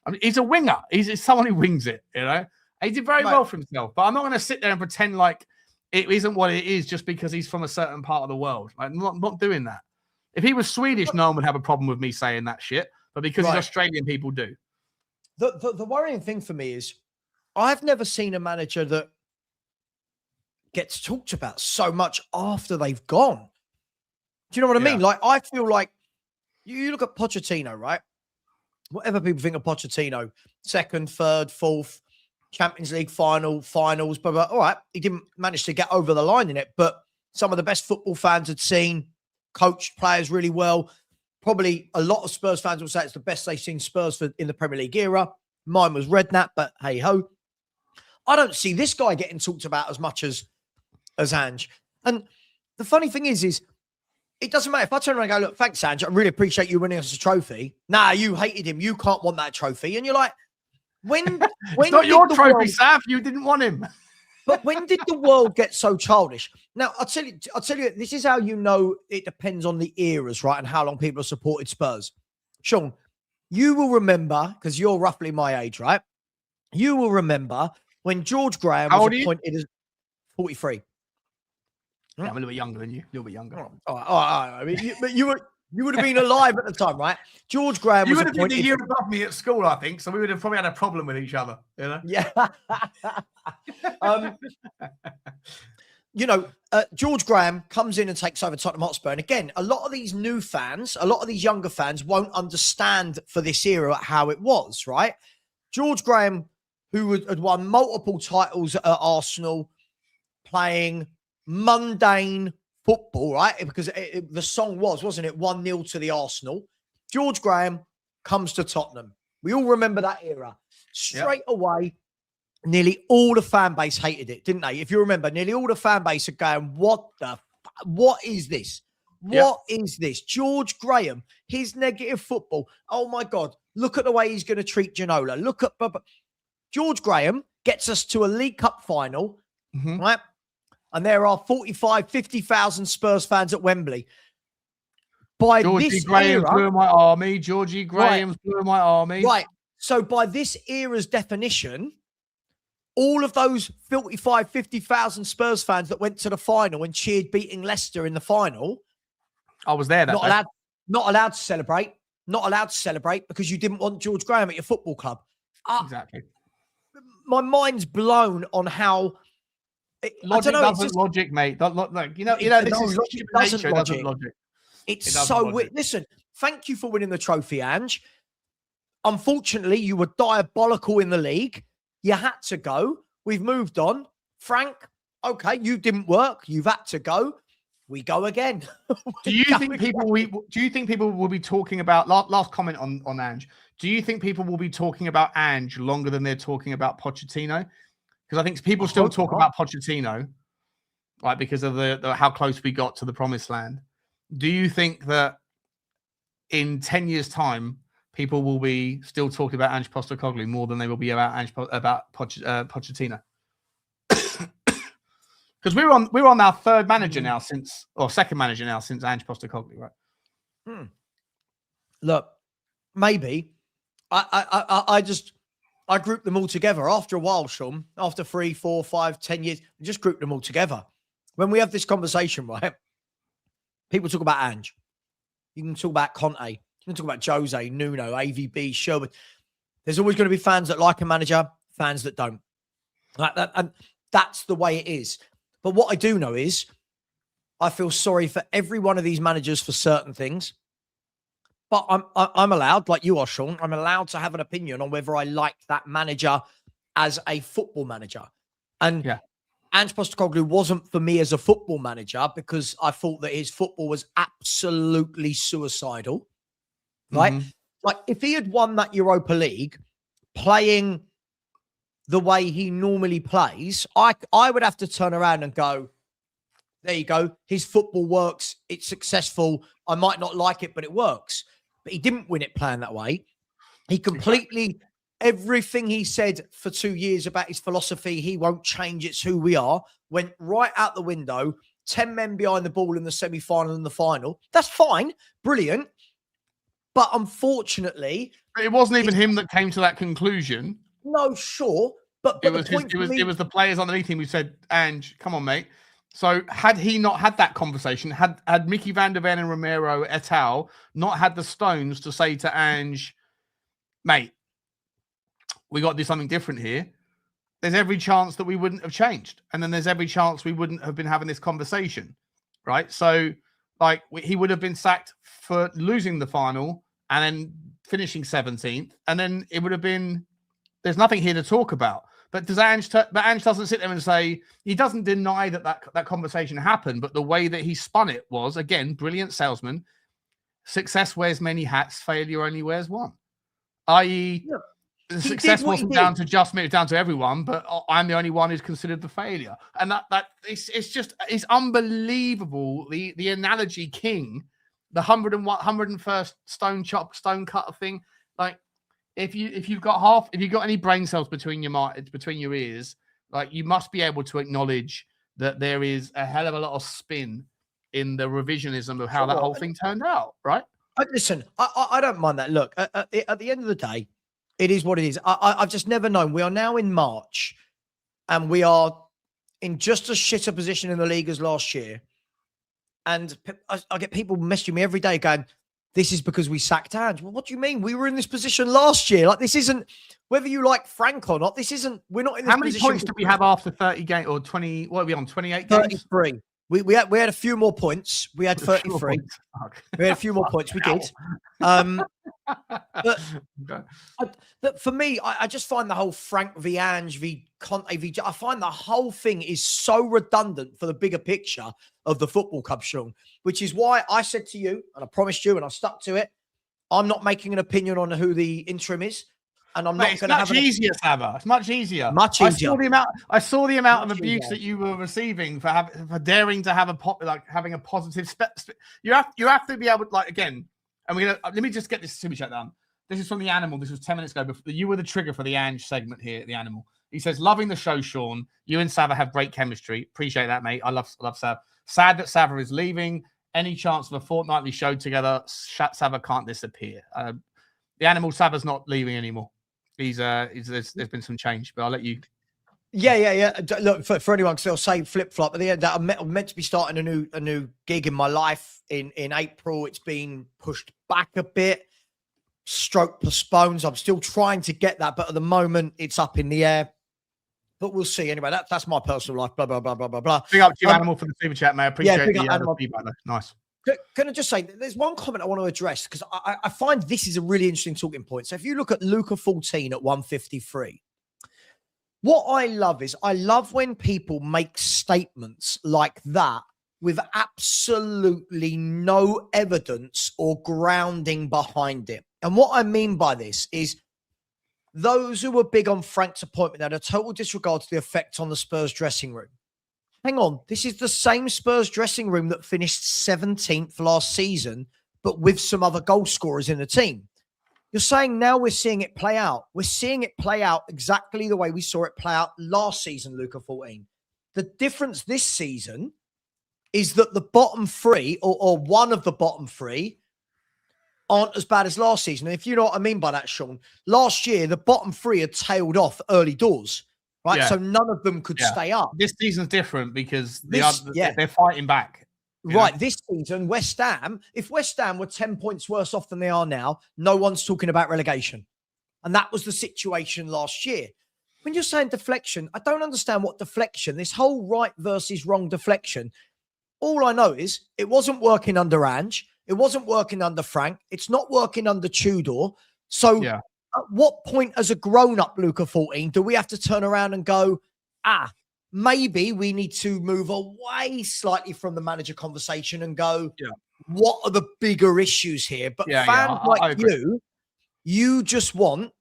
I mean, he's a winger. He's someone who wings it, you know? And he did very well for himself. But I'm not going to sit there and pretend like it isn't what it is just because he's from a certain part of the world. I'm not doing that. If he was Swedish, no one would have a problem with me saying that shit. But because he's Australian, people do. The worrying thing for me is I've never seen a manager that gets talked about so much after they've gone. Do you know what I mean? Like, I feel like you look at Pochettino, right? Whatever people think of Pochettino, second, third, fourth, Champions League finals, but all right, he didn't manage to get over the line in it, but some of the best football fans had seen, coached players really well. Probably a lot of Spurs fans will say it's the best they've seen Spurs in the Premier League era. Mine was Redknapp, but hey ho. I don't see this guy getting talked about as much as Ange. And the funny thing is it doesn't matter. If I turn around and go, look, thanks, Ange, I really appreciate you winning us a trophy. Nah, you hated him. You can't want that trophy. And you're like, When it's not did your the trophy, world- Sav. You didn't want him. But when did the world get so childish? Now, I'll tell you, this is how you know it depends on the eras, right? And how long people have supported Spurs. Sean, you will remember, because you're roughly my age, right? You will remember when George Graham was appointed as 43. Yeah, I'm a little bit younger than you. A little bit younger. All right. I mean, but you would have been alive at the time, right? George Graham You was would have been appointed. a year above me at school, I think. So we would have probably had a problem with each other, you know? Yeah. George Graham comes in and takes over Tottenham Hotspur. And again, a lot of these new fans, a lot of these younger fans won't understand for this era how it was, right? George Graham, who had won multiple titles at Arsenal, playing mundane football, right? Because the song wasn't it, 1-0 to the Arsenal. George Graham comes to Tottenham. We all remember that era. Straight away, nearly all the fan base hated it, didn't they? If you remember, nearly all the fan base are going, what is this? What is this? George Graham, his negative football. Oh my God, look at the way he's going to treat Ginola. Look at George Graham gets us to a League Cup final, right? And there are 45, 50,000 Spurs fans at Wembley. By Georgie this Graham's era, blew my army. Georgie Graham's blew my army. Right. So by this era's definition, all of those 45, 50,000 Spurs fans that went to the final and cheered beating Leicester in the final, I was there. Not allowed to celebrate. Not allowed to celebrate because you didn't want George Graham at your football club. Exactly. My mind's blown on how. Logic doesn't logic, mate. This doesn't logic. It's so weird. Listen, thank you for winning the trophy, Ange. Unfortunately, you were diabolical in the league. You had to go. We've moved on. Frank, okay, you didn't work. You've had to go. We go again. Do you think people will be talking about last comment on Ange? Do you think people will be talking about Ange longer than they're talking about Pochettino? Because I think people still talk about Pochettino, right? Because of the how close we got to the promised land. Do you think that in 10 years' time, people will be still talking about Ange Postecoglou more than they will be about Pochettino? Because we're on our third manager now second manager now since Ange Postecoglou, right? Look, maybe I grouped them all together after a while, Sean. After 3, 4, 5, 10 years, we just grouped them all together. When we have this conversation, right? People talk about Ange. You can talk about Conte. You can talk about Jose, Nuno, AVB, Sherwood. There's always going to be fans that like a manager, fans that don't. Like that, and that's the way it is. But what I do know is I feel sorry for every one of these managers for certain things. But I'm allowed, like you are, Sean, I'm allowed to have an opinion on whether I like that manager as a football manager. And Ange Postecoglou wasn't for me as a football manager because I thought that his football was absolutely suicidal, right? Like if he had won that Europa League playing the way he normally plays, I would have to turn around and go, there you go. His football works. It's successful. I might not like it, but it works. But he didn't win it playing that way. He completely, everything he said for 2 years about his philosophy, he won't change, it's who we are, went right out the window. 10 men behind the ball in the semi-final and the final. That's fine. Brilliant. But unfortunately... It wasn't even him that came to that conclusion. No, sure. But it was the players underneath him who said, Ange, come on, mate. So had he not had that conversation, had Micky van der Ven and Romero et al. Not had the stones to say to Ange, mate, we got to do something different here, there's every chance that we wouldn't have changed. And then there's every chance we wouldn't have been having this conversation, right? So like he would have been sacked for losing the final and then finishing 17th. And then it would have been, there's nothing here to talk about. But Ange doesn't sit there and say, he doesn't deny that conversation happened, but the way that he spun it was, again, brilliant salesman. Success wears many hats, failure only wears one. I.e., success wasn't down to just me, it was down to everyone, but I'm the only one who's considered the failure. And it's unbelievable. The analogy king, the 101st stone cutter thing, like, if you've got any brain cells between your ears, like you must be able to acknowledge that there is a hell of a lot of spin in the revisionism of how that whole thing turned out, right? Listen, I don't mind that. Look, at the end of the day, it is what it is. I've just never known. We are now in March, and we are in just as shit a position in the league as last year. And I get people messaging me every day going, this is because we sacked Ange. Well, what do you mean? We were in this position last year. Like, this isn't, whether you like Frank or not, we're not in this position. How many points did we have after 30 games or 20? What are we on? 28 games? 33. We had a few more points. We had 33. We had a few more points. We did. But for me, I just find the whole Frank v Ange v Conte v, I find the whole thing is so redundant for the bigger picture of the football club, Sean, which is why I said to you, and I promised you, and I stuck to it, I'm not making an opinion on who the interim is. And I'm not going to have it. It's much easier, Sava. It's much easier. Much easier. I saw the amount of abuse that you were receiving for daring to have having a positive. You have to be able to, like, again. And let me just get this super chat down. This is from the Animal. This was 10 minutes ago. Before, you were the trigger for the Ange segment here at the Animal. He says, "Loving the show, Sean. You and Sava have great chemistry. Appreciate that, mate. I love Sava. Sad that Sava is leaving. Any chance of a fortnightly show together? Sava can't disappear." The Animal, Sava's not leaving anymore. There's been some change, but I'll let you. Yeah. Look, for anyone, because they'll say flip flop. At the end, I'm meant to be starting a new gig in my life in April. It's been pushed back a bit, stroke postponed. I'm still trying to get that, but at the moment, it's up in the air. But we'll see. Anyway, that's my personal life. Blah blah blah blah blah blah. Big up to you, Animal, for the super chat, mate. I appreciate the feedback. Nice. Can I just say, there's one comment I want to address, because I find this is a really interesting talking point. So if you look at Luca 14 at 153, what I love is when people make statements like that with absolutely no evidence or grounding behind it. And what I mean by this is those who were big on Frank's appointment had a total disregard to the effect on the Spurs dressing room. Hang on, this is the same Spurs dressing room that finished 17th last season, but with some other goal scorers in the team. You're saying now we're seeing it play out. We're seeing it play out exactly the way we saw it play out last season, Luca 14. The difference this season is that the bottom three, or one of the bottom three, aren't as bad as last season. And if you know what I mean by that, Sean, last year, the bottom three had tailed off early doors. Right, so none of them could stay up. This season's different because they're fighting back. Right, this season, West Ham, if West Ham were 10 points worse off than they are now, no one's talking about relegation. And that was the situation last year. When you're saying deflection, I don't understand what deflection, this whole right versus wrong deflection. All I know is it wasn't working under Ange. It wasn't working under Frank. It's not working under Tudor. So at what point as a grown-up, Luca 14, do we have to turn around and go, maybe we need to move away slightly from the manager conversation and go, what are the bigger issues here? But fans like you just want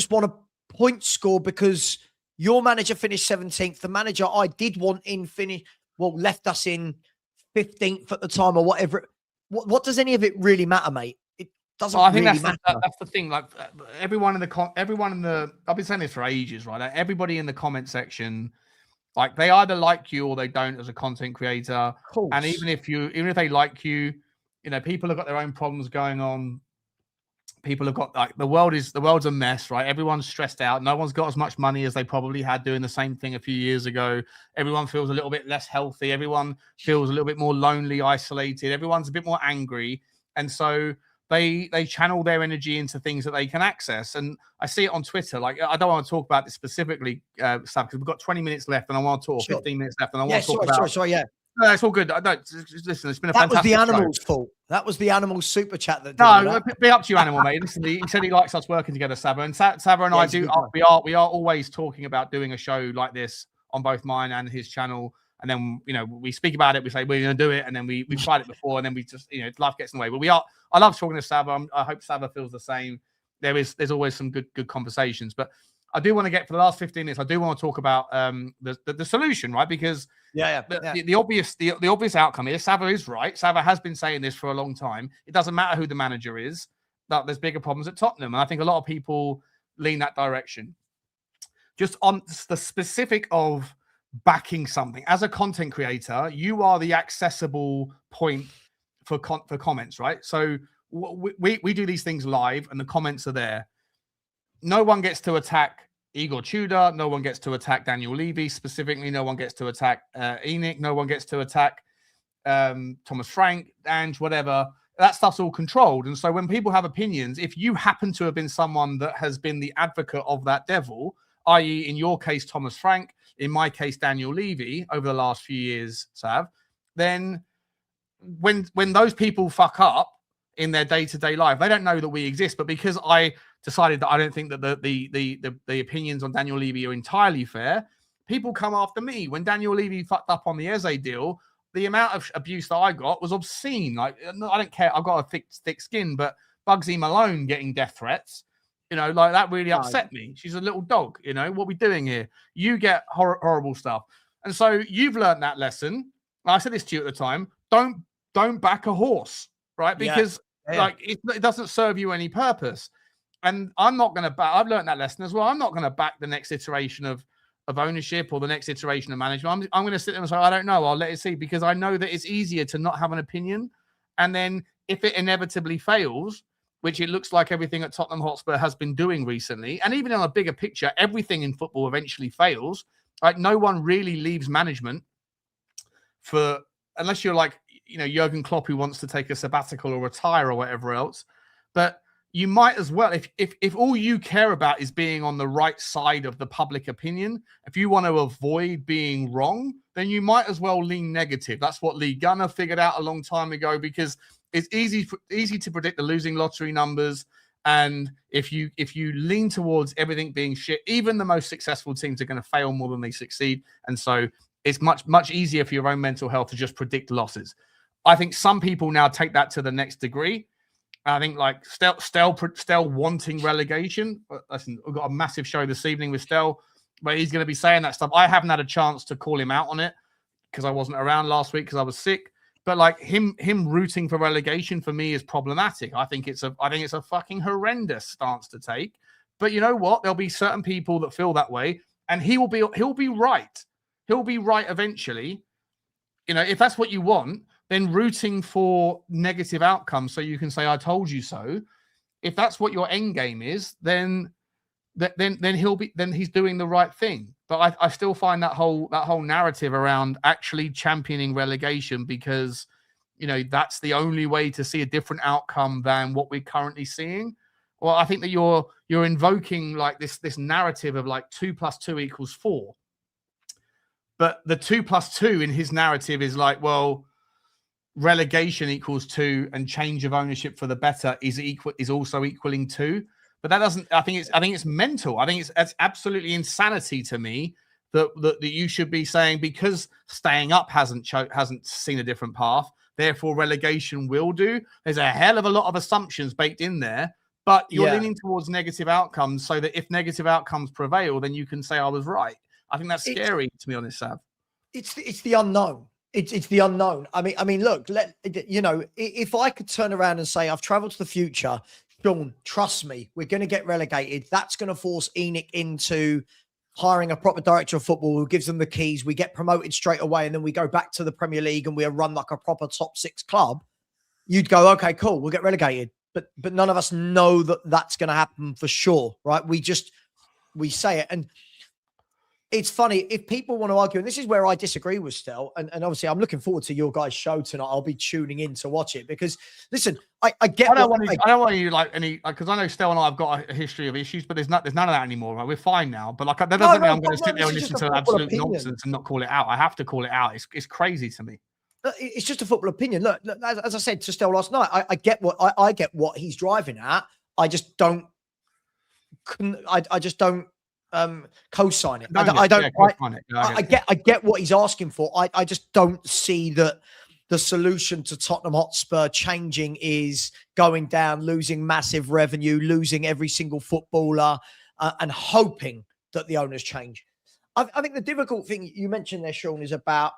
a point score because your manager finished 17th. The manager I did want in left us in 15th at the time or whatever. What does any of it really matter, mate? I think that's the thing. Like everyone in the I've been saying this for ages, right? Like, everybody in the comment section, like they either like you or they don't as a content creator. And even if they like you, people have got their own problems going on. People have got the world's a mess, right? Everyone's stressed out. No one's got as much money as they probably had doing the same thing a few years ago. Everyone feels a little bit less healthy. Everyone feels a little bit more lonely, isolated. Everyone's a bit more angry, and so they channel their energy into things that they can access. And I see it on Twitter. Like, I don't want to talk about this specifically, Sam, because we've got 20 minutes left and I want to talk, 15 minutes left. And I want to talk about... No, it's all good. Listen, it's been a fantastic That was the Animal's fault. That was the Animal's super chat that did that. Be up to you, Animal, mate. Listen, he said he likes us working together, Sava. And Sava and I we are always talking about doing a show like this on both mine and his channel. And then, we speak about it. We say, we're going to do it. And then we've tried it before. And then we just, life gets in the way. But I love talking to Sava. I hope Sava feels the same. There's always some good conversations. But I do want to get, for the last 15 minutes, I do want to talk about the solution, right? Because the obvious outcome is Sava is right. Sava has been saying this for a long time. It doesn't matter who the manager is. that there's bigger problems at Tottenham. And I think a lot of people lean that direction. Just on the specific of backing something as a content creator, you are the accessible point for comments, right? So we do these things live and the comments are there. No one gets to attack Igor Tudor. No one gets to attack Daniel Levy specifically. No one gets to attack Enoch. No one gets to attack Thomas Frank, Ange, whatever. That stuff's all controlled. And so when people have opinions, if you happen to have been someone that has been the advocate of that devil, i.e. in your case, Thomas Frank, in my case, Daniel Levy, over the last few years, Sav, then when those people fuck up in their day-to-day life, they don't know that we exist. But because I decided that I don't think that the opinions on Daniel Levy are entirely fair, people come after me. When Daniel Levy fucked up on the Eze deal, the amount of abuse that I got was obscene. Like, I don't care. I've got a thick skin, but Bugsy Malone getting death threats, like that really upset me. She's a little dog. What are we doing here? You get horrible stuff. And so you've learned that lesson. I said this to you at the time. Don't back a horse, right? Because it doesn't serve you any purpose. And I'm not going to back. I've learned that lesson as well. I'm not going to back the next iteration of ownership or the next iteration of management. I'm going to sit there and say, I don't know. I'll let it see, because I know that it's easier to not have an opinion. And then if it inevitably fails, which it looks like everything at Tottenham Hotspur has been doing recently, and even on a bigger picture, everything in football eventually fails. Like, no one really leaves management unless you're like, Jurgen Klopp, who wants to take a sabbatical or retire or whatever else. But you might as well, if all you care about is being on the right side of the public opinion, if you want to avoid being wrong, then you might as well lean negative. That's what Lee Gunner figured out a long time ago, because it's easy to predict the losing lottery numbers. And if you lean towards everything being shit, even the most successful teams are going to fail more than they succeed. And so it's much easier for your own mental health to just predict losses. I think some people now take that to the next degree. I think like Stel wanting relegation. Listen, we've got a massive show this evening with Stel where he's going to be saying that stuff. I haven't had a chance to call him out on it because I wasn't around last week because I was sick. But like him rooting for relegation for me is problematic. I think it's a fucking horrendous stance to take. But you know what? There'll be certain people that feel that way, and he'll be right. He'll be right eventually. If that's what you want, then rooting for negative outcomes so you can say, I told you so. If that's what your end game is, then he's doing the right thing. But I still find that whole narrative around actually championing relegation because, that's the only way to see a different outcome than what we're currently seeing. Well, I think that you're invoking like this narrative of like 2 + 2 = 4. But the 2 + 2 in his narrative is like, well, relegation equals 2 and change of ownership for the better is also equaling 2. But that doesn't. I think it's mental. I think it's absolutely insanity to me that you should be saying because staying up hasn't seen a different path, therefore relegation will do. There's a hell of a lot of assumptions baked in there, but you're leaning towards negative outcomes so that if negative outcomes prevail, then you can say I was right. I think that's scary, to be honest, Sav. It's the unknown. It's the unknown. I mean, look, if I could turn around and say I've traveled to the future, Sean, trust me, we're going to get relegated. That's going to force Enoch into hiring a proper director of football who gives them the keys. We get promoted straight away, and then we go back to the Premier League and we are run like a proper top 6 club. You'd go, okay, cool, we'll get relegated. But none of us know that that's going to happen for sure, right? We say it. And it's funny, if people want to argue, and this is where I disagree with Stel, and obviously I'm looking forward to your guys' show tonight. I'll be tuning in to watch it because, listen, I don't want you like any, because I know Stel and I have got a history of issues, but there's none of that anymore. Right? We're fine now. But like that doesn't mean I'm going to sit there and listen to absolute nonsense and not call it out. I have to call it out. It's crazy to me. It's just a football opinion. Look, as I said to Stel last night, I get what he's driving at. I just don't. I just don't co-sign it. I get what he's asking for. I just don't see that the solution to Tottenham Hotspur changing is going down, losing massive revenue, losing every single footballer, and hoping that the owners change. I think the difficult thing you mentioned there, Sean, is about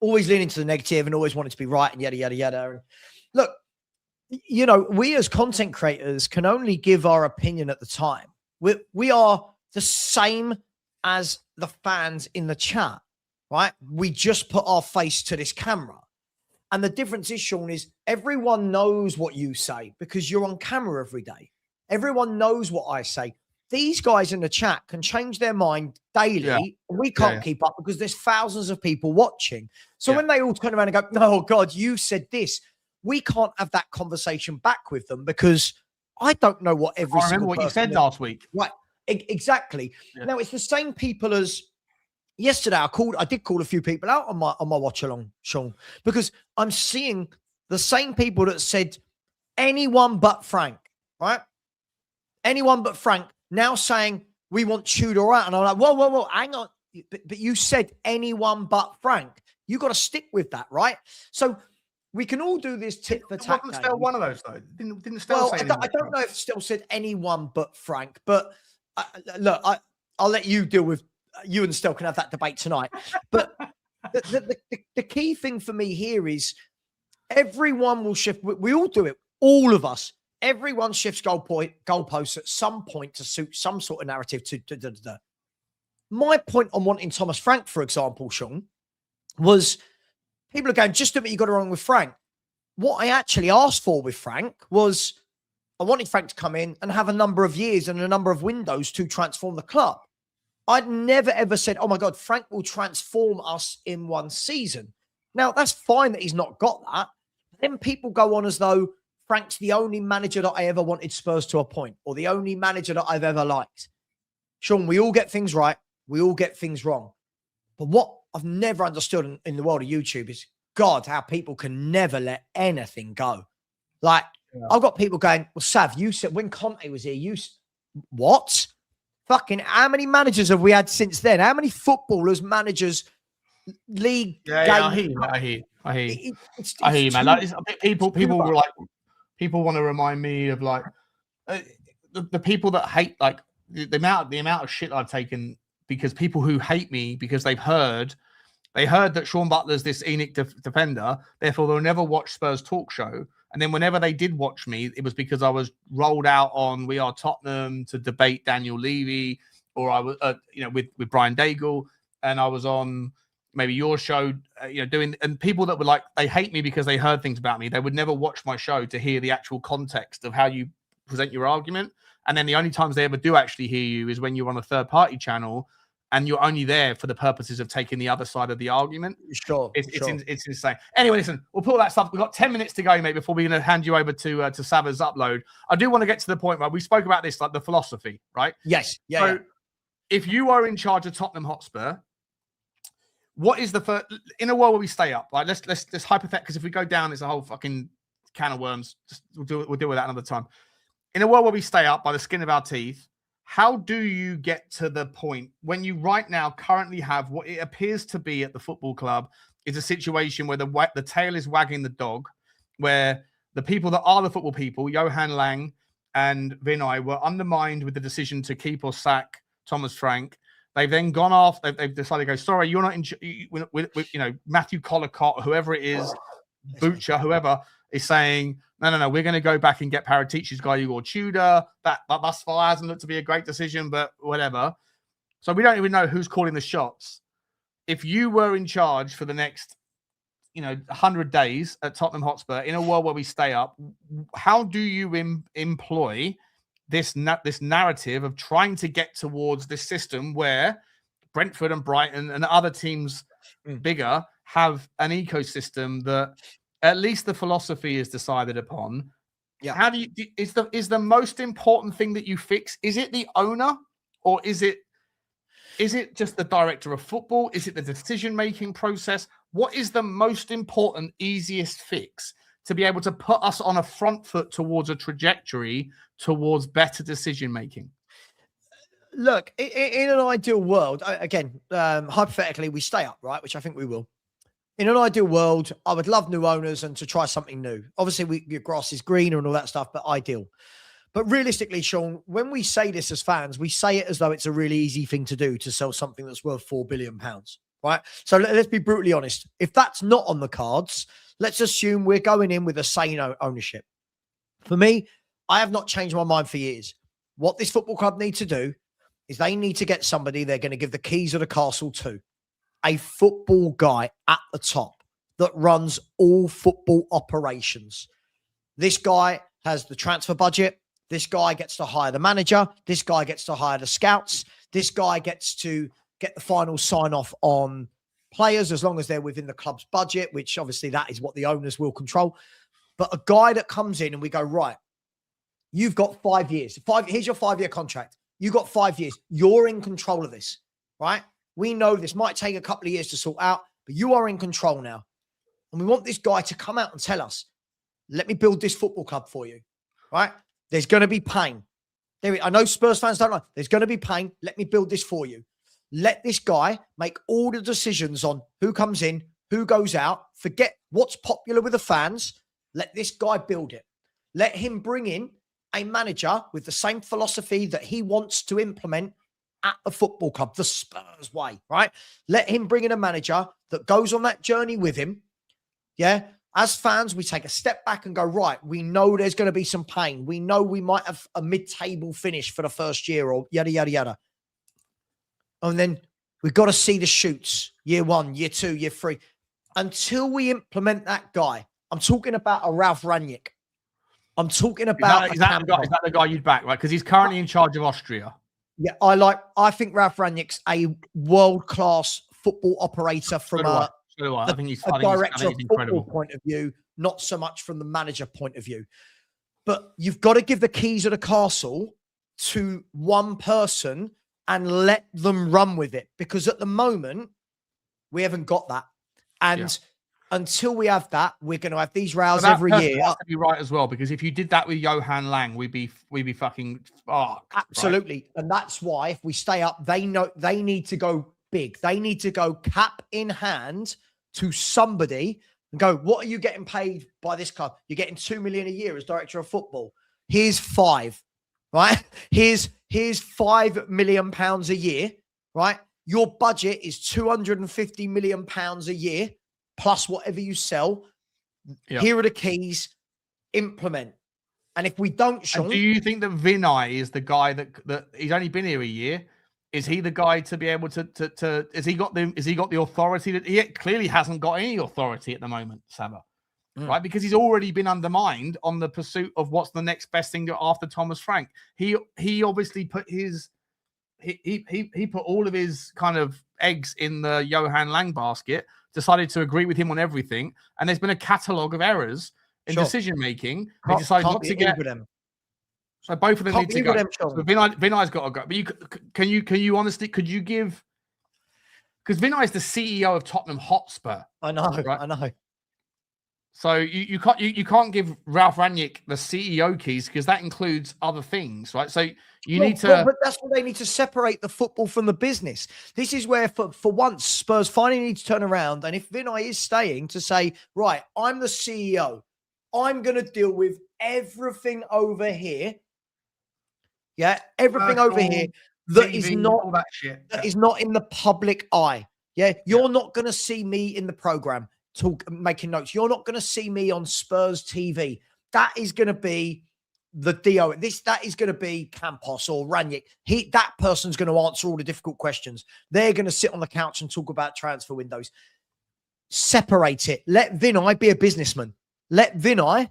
always leaning to the negative and always wanting to be right and yada, yada, yada. And look, You know, we as content creators can only give our opinion at the time. We are the same as the fans in the chat, right? We just put our face to this camera. And the difference is, Sean, is everyone knows what you say because you're on camera every day. Everyone knows what I say. These guys in the chat can change their mind daily. Yeah. We can't keep up because there's thousands of people watching. So when they all turn around and go, "Oh God, you said this," we can't have that conversation back with them because I don't know what every I remember what you said last week. Right. Exactly. Yeah. Now it's the same people as yesterday. I did call a few people out on my watch along, Sean, because I'm seeing the same people that said anyone but Frank, right? Anyone but Frank now saying we want Tudor out. And I'm like, whoa, hang on. But you said anyone but Frank. You got to stick with that, right? So we can all do this tit for tat. Wasn't Stel one of those though? Didn't Stel say I don't know if Stel said anyone but Frank, but look, I'll let you deal with. You and Stel can have that debate tonight. But the key thing for me here is everyone will shift. We all do it. All of us. Everyone shifts goalposts at some point to suit some sort of narrative. My point on wanting Thomas Frank, for example, Sean, was people are going, just admit you got it wrong with Frank. What I actually asked for with Frank was I wanted Frank to come in and have a number of years and a number of windows to transform the club. I'd never, ever said, oh my God, Frank will transform us in one season. Now, that's fine that he's not got that. Then people go on as though Frank's the only manager that I ever wanted Spurs to appoint or the only manager that I've ever liked. Sean, we all get things right. We all get things wrong. But what I've never understood in the world of YouTube is, God, how people can never let anything go. Like, I've got people going, well, Sav, you said when Conte was here, what? Fucking, how many managers have we had since then? How many footballers, managers, league? I hear you, man. Like, people were like, people want to remind me of like the people that hate, like the amount of shit I've taken because people who hate me because they heard that Sean Butler's this Enoch defender, therefore they'll never watch Spurs Talk Show. And then whenever they did watch me, it was because I was rolled out on We Are Tottenham to debate Daniel Levy, or I was, with Brian Daigle, and I was on maybe your show, doing, and people that were like, they hate me because they heard things about me. They would never watch my show to hear the actual context of how you present your argument. And then the only times they ever do actually hear you is when you're on a third party channel and you're only there for the purposes of taking the other side of the argument. Sure. It's insane. Anyway, listen, we'll put all that stuff. We've got 10 minutes to go, mate, before we're going to hand you over to Sava's upload. I do want to get to the point where we spoke about this, like the philosophy, right? Yes. Yeah. So if you are in charge of Tottenham Hotspur, what is the first, in a world where we stay up, like let's hypothetical, because if we go down, it's a whole fucking can of worms. We'll deal with that another time. In a world where we stay up by the skin of our teeth, how do you get to the point when you right now currently have what it appears to be at the football club is a situation where the tail is wagging the dog, where the people that are the football people, Johan Lang and Vinay, were undermined with the decision to keep or sack Thomas Frank. They've then gone off. They've decided to go, sorry, you're not in, Matthew Collicott, whoever it is, Butcher, whoever is saying, no, we're going to go back and get Paratici's guy, Igor Tudor. That thus far hasn't looked to be a great decision, but whatever. So we don't even know who's calling the shots. If you were in charge for the next, 100 days at Tottenham Hotspur, in a world where we stay up, how do you employ this narrative of trying to get towards this system where Brentford and Brighton and other teams bigger have an ecosystem that at least the philosophy is decided upon? Yeah. How do you, is the most important thing that you fix? Is it the owner, or is it just the director of football? Is it the decision-making process? What is the most important, easiest fix to be able to put us on a front foot towards a trajectory towards better decision-making? Look, in an ideal world, again, hypothetically, we stay up, right? Which I think we will. In an ideal world, I would love new owners and to try something new. Obviously, your grass is greener and all that stuff, but ideal. But realistically, Sean, when we say this as fans, we say it as though it's a really easy thing to do, to sell something that's worth £4 billion, right? So let's be brutally honest. If that's not on the cards, let's assume we're going in with a sane ownership. For me, I have not changed my mind for years. What this football club need to do is they need to get somebody they're going to give the keys of the castle to, a football guy at the top that runs all football operations. This guy has the transfer budget. This guy gets to hire the manager. This guy gets to hire the scouts. This guy gets to get the final sign off on players as long as they're within the club's budget, which obviously that is what the owners will control. But a guy that comes in and we go, right, you've got 5 years. Here's your 5-year contract. You got 5 years. You're in control of this, right? We know this might take a couple of years to sort out, but you are in control now. And we want this guy to come out and tell us, let me build this football club for you, right? There's going to be pain. I know Spurs fans don't like. There's going to be pain. Let me build this for you. Let this guy make all the decisions on who comes in, who goes out. Forget what's popular with the fans. Let this guy build it. Let him bring in a manager with the same philosophy that he wants to implement at the football club, the Spurs way, right? Let him bring in a manager that goes on that journey with him. Yeah. As fans, we take a step back and go, right, we know there's going to be some pain. We know we might have a mid-table finish for the first year or yada, yada, yada. And then we've got to see the shoots, year 1, year 2, year 3. Until we implement that guy, I'm talking about a Ralph Rangnick. I'm talking about... Is that the guy you'd back, right? Because he's currently in charge of Austria. Yeah, I think Ralph Rangnick's a world-class football operator from I think he's director of football point of view, not so much from the manager point of view. But you've got to give the keys of the castle to one person and let them run with it. Because at the moment, we haven't got that. And until we have that, we're going to have these rows every year. Has to be right as well, because if you did that with Johan Lang, we'd be fucking fucked. Absolutely. Right? And that's why if we stay up, they know they need to go big. They need to go cap in hand to somebody and go, what are you getting paid by this club? You're getting 2 million a year as director of football. Here's 5, right? Here's 5 million pounds a year, right? Your budget is 250 million pounds a year, plus whatever you sell. Yep. Here are the keys. Implement. And if we don't, Sean, do you think that Vinay is the guy that he's only been here a year? Is he the guy to be able to has he got the authority that he clearly hasn't got any authority at the moment, Saba? Right? Because he's already been undermined on the pursuit of what's the next best thing after Thomas Frank. He obviously put he put all of his kind of eggs in the Johan Lang basket, decided to agree with him on everything, and there's been a catalogue of errors in decision making. They decided not to get them. So both of them need to go. So Vinay's got to go. But can you honestly, could you give, because Vinay's the CEO of Tottenham Hotspur. I know, right? I know. So you can't give Ralph Rangnick the CEO keys, because that includes other things, right? So you need to. But that's where they need to separate the football from the business. This is where, for once, Spurs finally need to turn around. And if Vinay is staying, to say, right, I'm the CEO. I'm going to deal with everything over here. Yeah, everything over here that TV, is not all that shit. That is not in the public eye. Yeah, you're not going to see me in the program making notes. You're not going to see me on Spurs TV. That is going to be the DO. That is going to be Campos or Rangnick. That person's going to answer all the difficult questions. They're going to sit on the couch and talk about transfer windows. Separate it. Let Vinay be a businessman. Let Vinay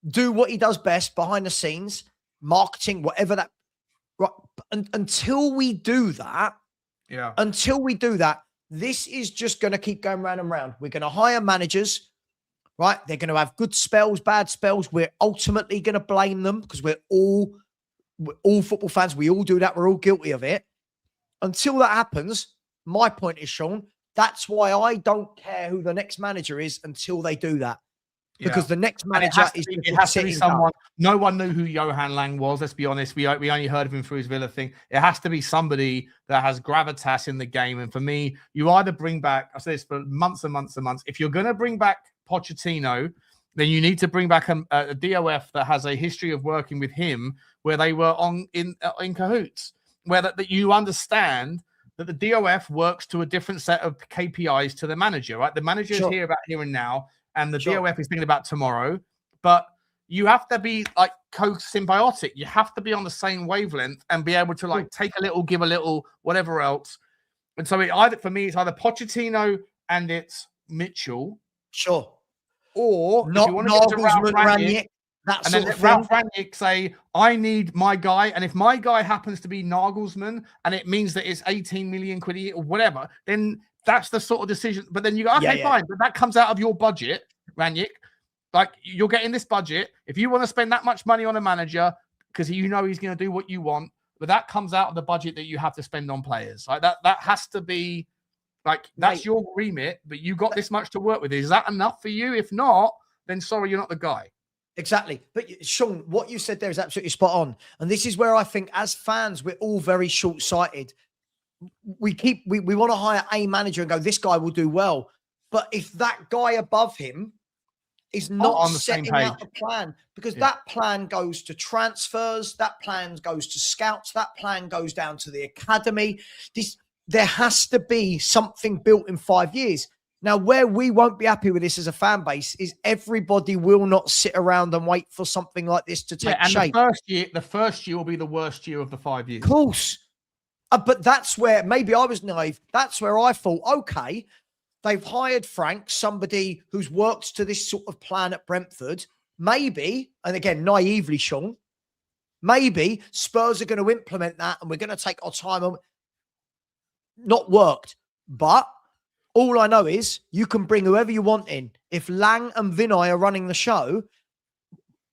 do what he does best behind the scenes, marketing, whatever that. Right. Until we do that, this is just going to keep going round and round. We're going to hire managers, right? They're going to have good spells, bad spells. We're ultimately going to blame them because we're all football fans. We all do that. We're all guilty of it. Until that happens, my point is, Sean, that's why I don't care who the next manager is until they do that. Because the next manager it has to be someone. No one knew who Johan Lang was. Let's be honest. We only heard of him through his Villa thing. It has to be somebody that has gravitas in the game. And for me, you either bring back, I say this for months and months and months. If you're going to bring back Pochettino, then you need to bring back a DOF that has a history of working with him, where they were in cahoots, where that you understand that the DOF works to a different set of KPIs to the manager. Right, the manager is here about here and now. And the DOF is thinking about tomorrow. But you have to be like co-symbiotic. You have to be on the same wavelength and be able to like take a little, give a little, whatever else. And so for me, it's either Pochettino and it's Mitchell. Sure. Or not if you want to get to Ralph Rangnick, that and sort then of Ralph thing. Rangnick say, I need my guy. And if my guy happens to be Nagelsmann and it means that it's 18 million quid a year or whatever, then that's the sort of decision. But then you go, okay, fine. But that comes out of your budget, Rangnick. Like, you're getting this budget. If you want to spend that much money on a manager because you know he's going to do what you want, but that comes out of the budget that you have to spend on players. Like that has to be like, that's your remit, but you got this much to work with. Is that enough for you? If not, then sorry, you're not the guy. Exactly. But Sean, what you said there is absolutely spot on. And this is where I think as fans, we're all very short-sighted. We want to hire a manager and go, this guy will do well. But if that guy above him is not on the setting out the plan, because that plan goes to transfers, that plan goes to scouts, that plan goes down to the academy. There has to be something built in 5 years. Now, where we won't be happy with this as a fan base is everybody will not sit around and wait for something like this to take shape. The first year will be the worst year of the 5 years. Of course. But that's where, maybe I was naive, that's where I thought, okay, they've hired Frank, somebody who's worked to this sort of plan at Brentford. Maybe, and again, naively, Sean, maybe Spurs are going to implement that and we're going to take our time on. Not worked, but all I know is you can bring whoever you want in. If Lang and Vinay are running the show,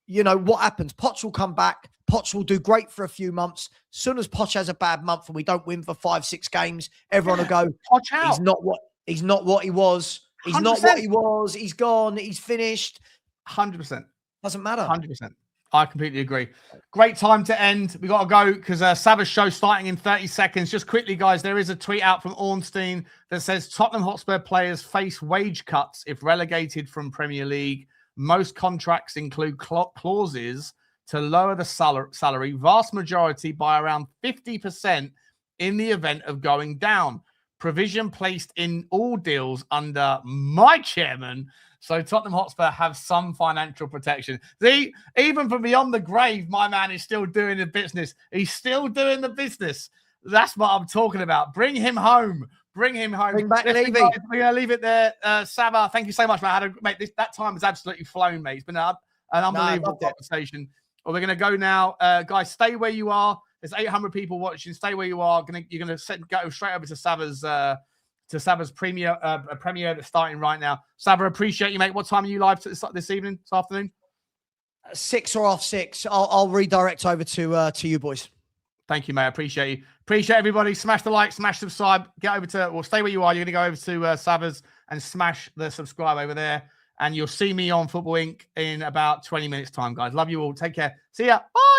you know what happens? Poch will come back. Poch will do great for a few months. As soon as Poch has a bad month and we don't win for 5-6 games, everyone will go, Poch out. He's not what he was. He's 100%. not what he was. He's gone. He's finished. 100%. Doesn't matter. 100%. I completely agree. Great time to end. We got to go because Savage show starting in 30 seconds. Just quickly, guys, there is a tweet out from Ornstein that says Tottenham Hotspur players face wage cuts if relegated from Premier League. Most contracts include clauses to lower the salary, vast majority by around 50% in the event of going down. Provision placed in all deals under my chairman. So Tottenham Hotspur have some financial protection. See, even from beyond the grave, my man is still doing the business. He's still doing the business. That's what I'm talking about. Bring him home. Bring him home. Bring back Levy. We're going to leave it there. Saba, thank you so much, man. That time has absolutely flown, mate. It's been an unbelievable conversation. Well, we're going to go now. Guys, stay where you are. There's 800 people watching. Stay where you are. You're going to go straight over to Saba's premiere that's starting right now. Saba, appreciate you, mate. What time are you live this evening, this afternoon? 6 or half 6. I'll redirect over to you boys. Thank you, mate. Appreciate you. Appreciate everybody. Smash the like, smash subscribe. Get over to, stay where you are. You're going to go over to Saba's and smash the subscribe over there. And you'll see me on Football Inc. in about 20 minutes time, guys. Love you all. Take care. See ya. Bye.